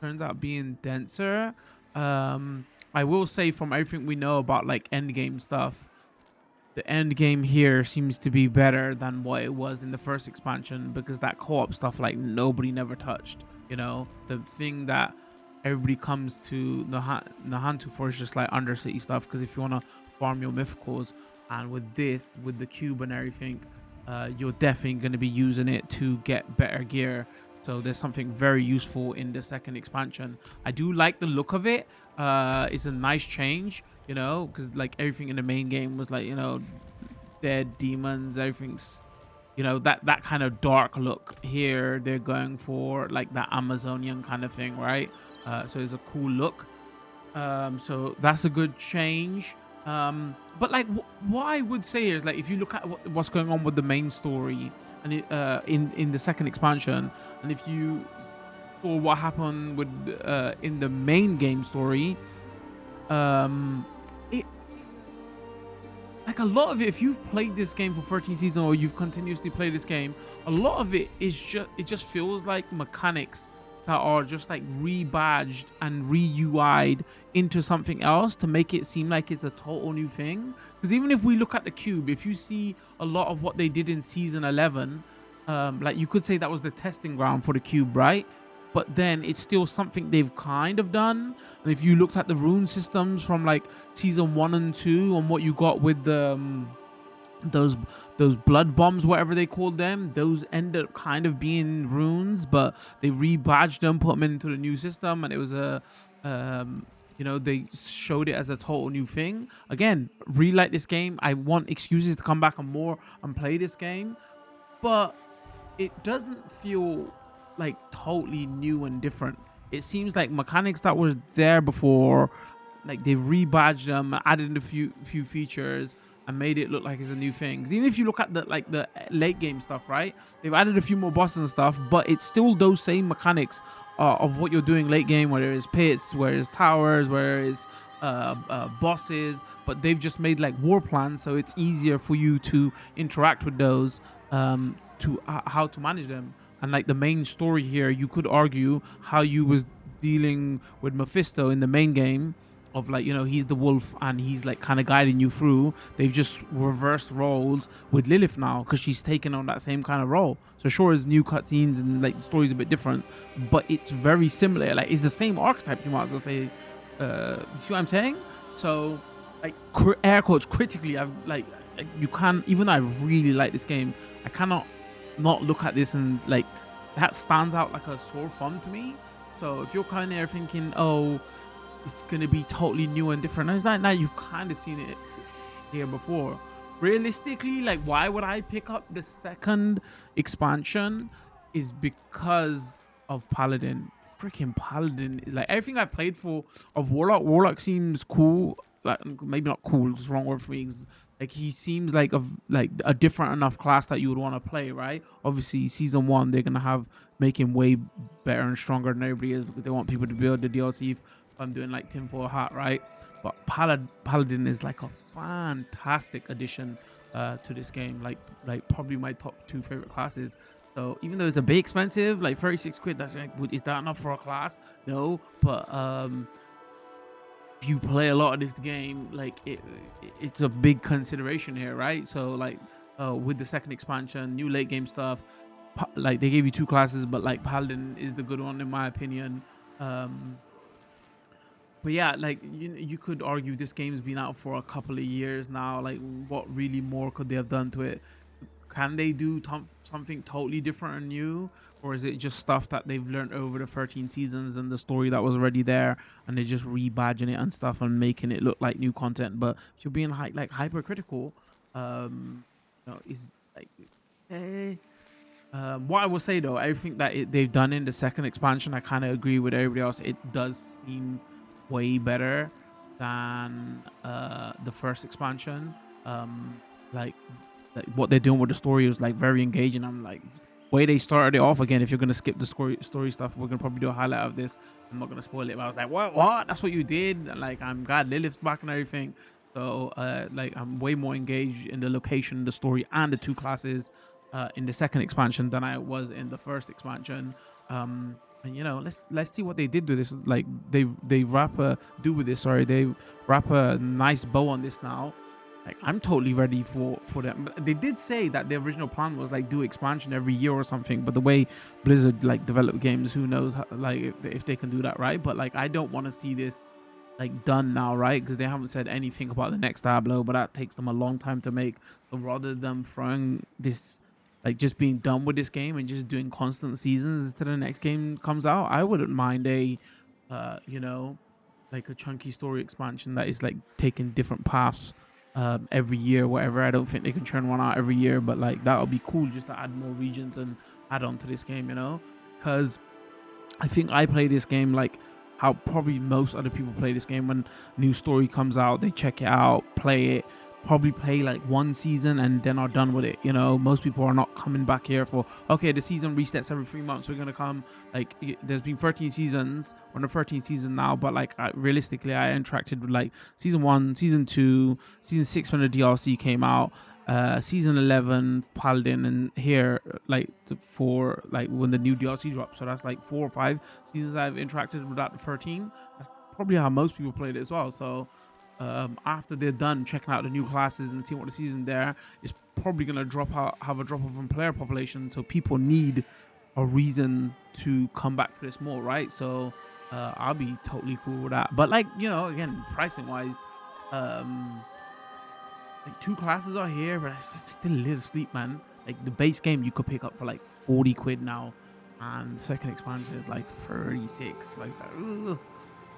Speaker 1: turns out being denser. I will say, from everything we know about like end game stuff, the end game here seems to be better than what it was in the first expansion, because that co-op stuff, like, nobody never touched. You know, the thing that everybody comes to Nahantu for is just like undercity stuff, because if you want to farm your mythicals, and with this, with the cube and everything, you're definitely going to be using it to get better gear. So there's something very useful in the second expansion. I do like the look of it. It's a nice change, you know, because like everything in the main game was like, you know, dead demons, everything's, you know, that kind of dark look. Here they're going for like that Amazonian kind of thing, right? So it's a cool look. So that's a good change. But like what I would say is, like, if you look at what's going on with the main story and in the second expansion, and if you saw what happened with in the main game story, it, like, a lot of it, if you've played this game for 13 seasons, or you've continuously played this game, a lot of it is just feels like mechanics that are just like rebadged and re-UI'd into something else to make it seem like it's a total new thing. Because even if we look at the cube, if you see a lot of what they did in season 11, like, you could say that was the testing ground for the cube, right? But then it's still something they've kind of done. And if you looked at the rune systems from like season 1 and 2, and what you got with the those blood bombs, whatever they called them, those end up kind of being runes, but they rebadged them, put them into the new system, and it was a you know, they showed it as a total new thing. Again, really like this game. I want excuses to come back and play this game, but it doesn't feel like totally new and different. It seems like mechanics that were there before, like, they rebadged them, added a few features, and made it look like it's a new thing. Even if you look at the late game stuff, right? They've added a few more bosses and stuff, but it's still those same mechanics of what you're doing late game, whether it's pits, where it's towers, where it's bosses, but they've just made like war plans, so it's easier for you to interact with those, to how to manage them. And like the main story here, you could argue how you was dealing with Mephisto in the main game, of like, you know, he's the wolf and he's like kind of guiding you through. They've just reversed roles with Lilith now, because she's taken on that same kind of role. So sure, it's new cutscenes and like the story's a bit different, but it's very similar. Like, it's the same archetype, you might as well say. You see what I'm saying? So like, air quotes, critically, I've like, you can, even though I really like this game, I cannot not look at this and like, that stands out like a sore thumb to me. So if you're kind of there thinking, oh, it's gonna be totally new and different, it's not. Now you've kind of seen it here before. Realistically, like, why would I pick up the second expansion is because of Paladin. Freaking Paladin, like, everything I've played for of Warlock seems cool. Like, maybe not cool, it's the wrong word for me. Like, he seems like a different enough class that you would want to play, right? Obviously, season 1, they're gonna make him way better and stronger than everybody is, because they want people to build the DLC. If I'm doing like tinfoil hat, right? But Paladin is like a fantastic addition to this game. Like probably my top 2 favorite classes. So even though it's a bit expensive, like 36 quid, that's like, is that enough for a class? No, but if you play a lot of this game, like, it's a big consideration here, right? So like, with the second expansion, new late game stuff, like, they gave you 2 classes, but like, Paladin is the good one in my opinion. But yeah, like, you could argue this game's been out for a couple of years now. Like, what really more could they have done to it? Can they do something totally different and new? Or is it just stuff that they've learned over the 13 seasons and the story that was already there, and they're just rebadging it and stuff and making it look like new content? But if you're being like hypercritical, you know, is like, what I will say though, I think that they've done in the second expansion, I kind of agree with everybody else. It does seem way better than the first expansion. Like what they're doing with the story was like very engaging. I'm like, way they started it off. Again, if you're gonna skip the story stuff, we're gonna probably do a highlight of this. I'm not gonna spoil it, but I was like, what? That's what you did? And like, I'm glad Lilith's back and everything. So like, I'm way more engaged in the location, the story, and the 2 classes in the second expansion than I was in the first expansion. And you know, let's see what they did with this. Like, they wrap a nice bow on this now. like I'm totally ready for them. But they did say that the original plan was like do expansion every year or something. But the way Blizzard like develop games, who knows how, like if they can do that, right? But like I don't want to see this like done now, right? Because they haven't said anything about the next Diablo, but that takes them a long time to make. So rather than throwing this, like just being done with this game and just doing constant seasons until the next game comes out, I wouldn't mind a you know, like a chunky story expansion that is like taking different paths every year, whatever. I don't think they can churn one out every year, but like that would be cool just to add more regions and add on to this game, you know? Because I think I play this game like how probably most other people play this game. When new story comes out, they check it out, play it, probably play like one season and then are done with it. You know, most people are not coming back here for, okay, the season resets every 3 months, we're gonna come. Like there's been 13 seasons, we're on the 13th season now, but like realistically I interacted with like season 1, season 2, season 6 when the DLC came out, season 11 Paladin, and here like for like when the new DLC dropped. So that's like 4 or 5 seasons I've interacted with that 13. That's probably how most people played it as well. So after they're done checking out the new classes and seeing what the season there is, probably gonna have a drop off in player population. So people need a reason to come back to this more, right? So I'll be totally cool with that. But like, you know, again, pricing wise, like 2 classes are here, but it's still a little steep, man. Like the base game you could pick up for like 40 quid now, and the second expansion is like 36. Like, ugh.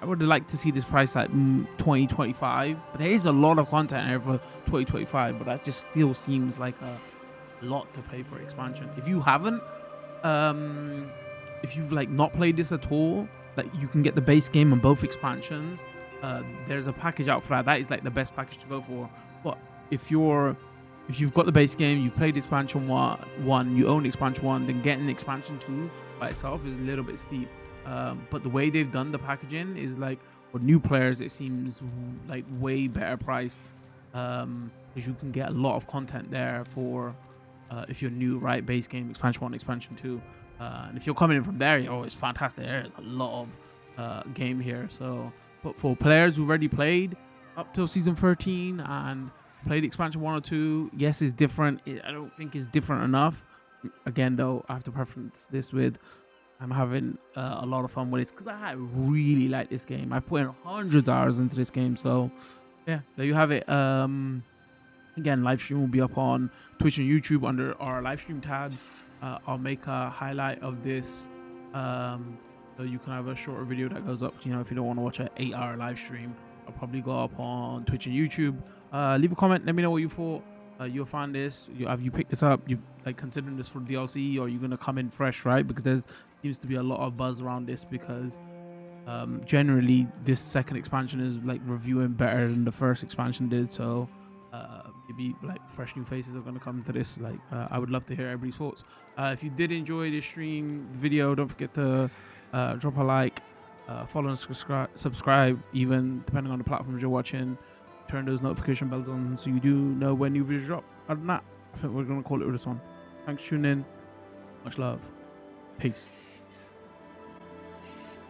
Speaker 1: I would like to see this price at 2025, but there is a lot of content here for 2025, but that just still seems like a lot to pay for expansion. If you haven't, if you've like not played this at all, like you can get the base game and both expansions. There's a package out for that. That is like the best package to go for. But if you've got the base game, you've played expansion one, you own expansion 1, then getting expansion 2 by itself is a little bit steep. But the way they've done the packaging is like for new players, it seems like way better priced, because you can get a lot of content there for if you're new, right? Base game, expansion 1, expansion 2, and if you're coming in from there, it's fantastic. There's a lot of game here. So, but for players who've already played up till season 13 and played expansion 1 or 2, yes, it's different. I don't think it's different enough. Again, though, I have to preference this with I'm having a lot of fun with this because I really like this game. I've put in hundreds of hours into this game. So yeah, there you have it. Again, live stream will be up on Twitch and YouTube under our live stream tabs. I'll make a highlight of this, so you can have a shorter video that goes up. You know, if you don't want to watch an 8-hour live stream, I'll probably go up on Twitch and YouTube. Leave a comment, let me know what you thought. You'll find this. Have you picked this up? You like considering this for DLC, or are you gonna come in fresh, right? Because there's seems to be a lot of buzz around this, because generally this second expansion is like reviewing better than the first expansion did. So maybe like fresh new faces are going to come to this. Like I would love to hear everybody's thoughts. If you did enjoy this stream video, don't forget to drop a like, follow and subscribe, even depending on the platforms you're watching. Turn those notification bells on so you do know when new videos drop. Other than that, I think we're going to call it with this one. Thanks for tuning in. Much love. Peace.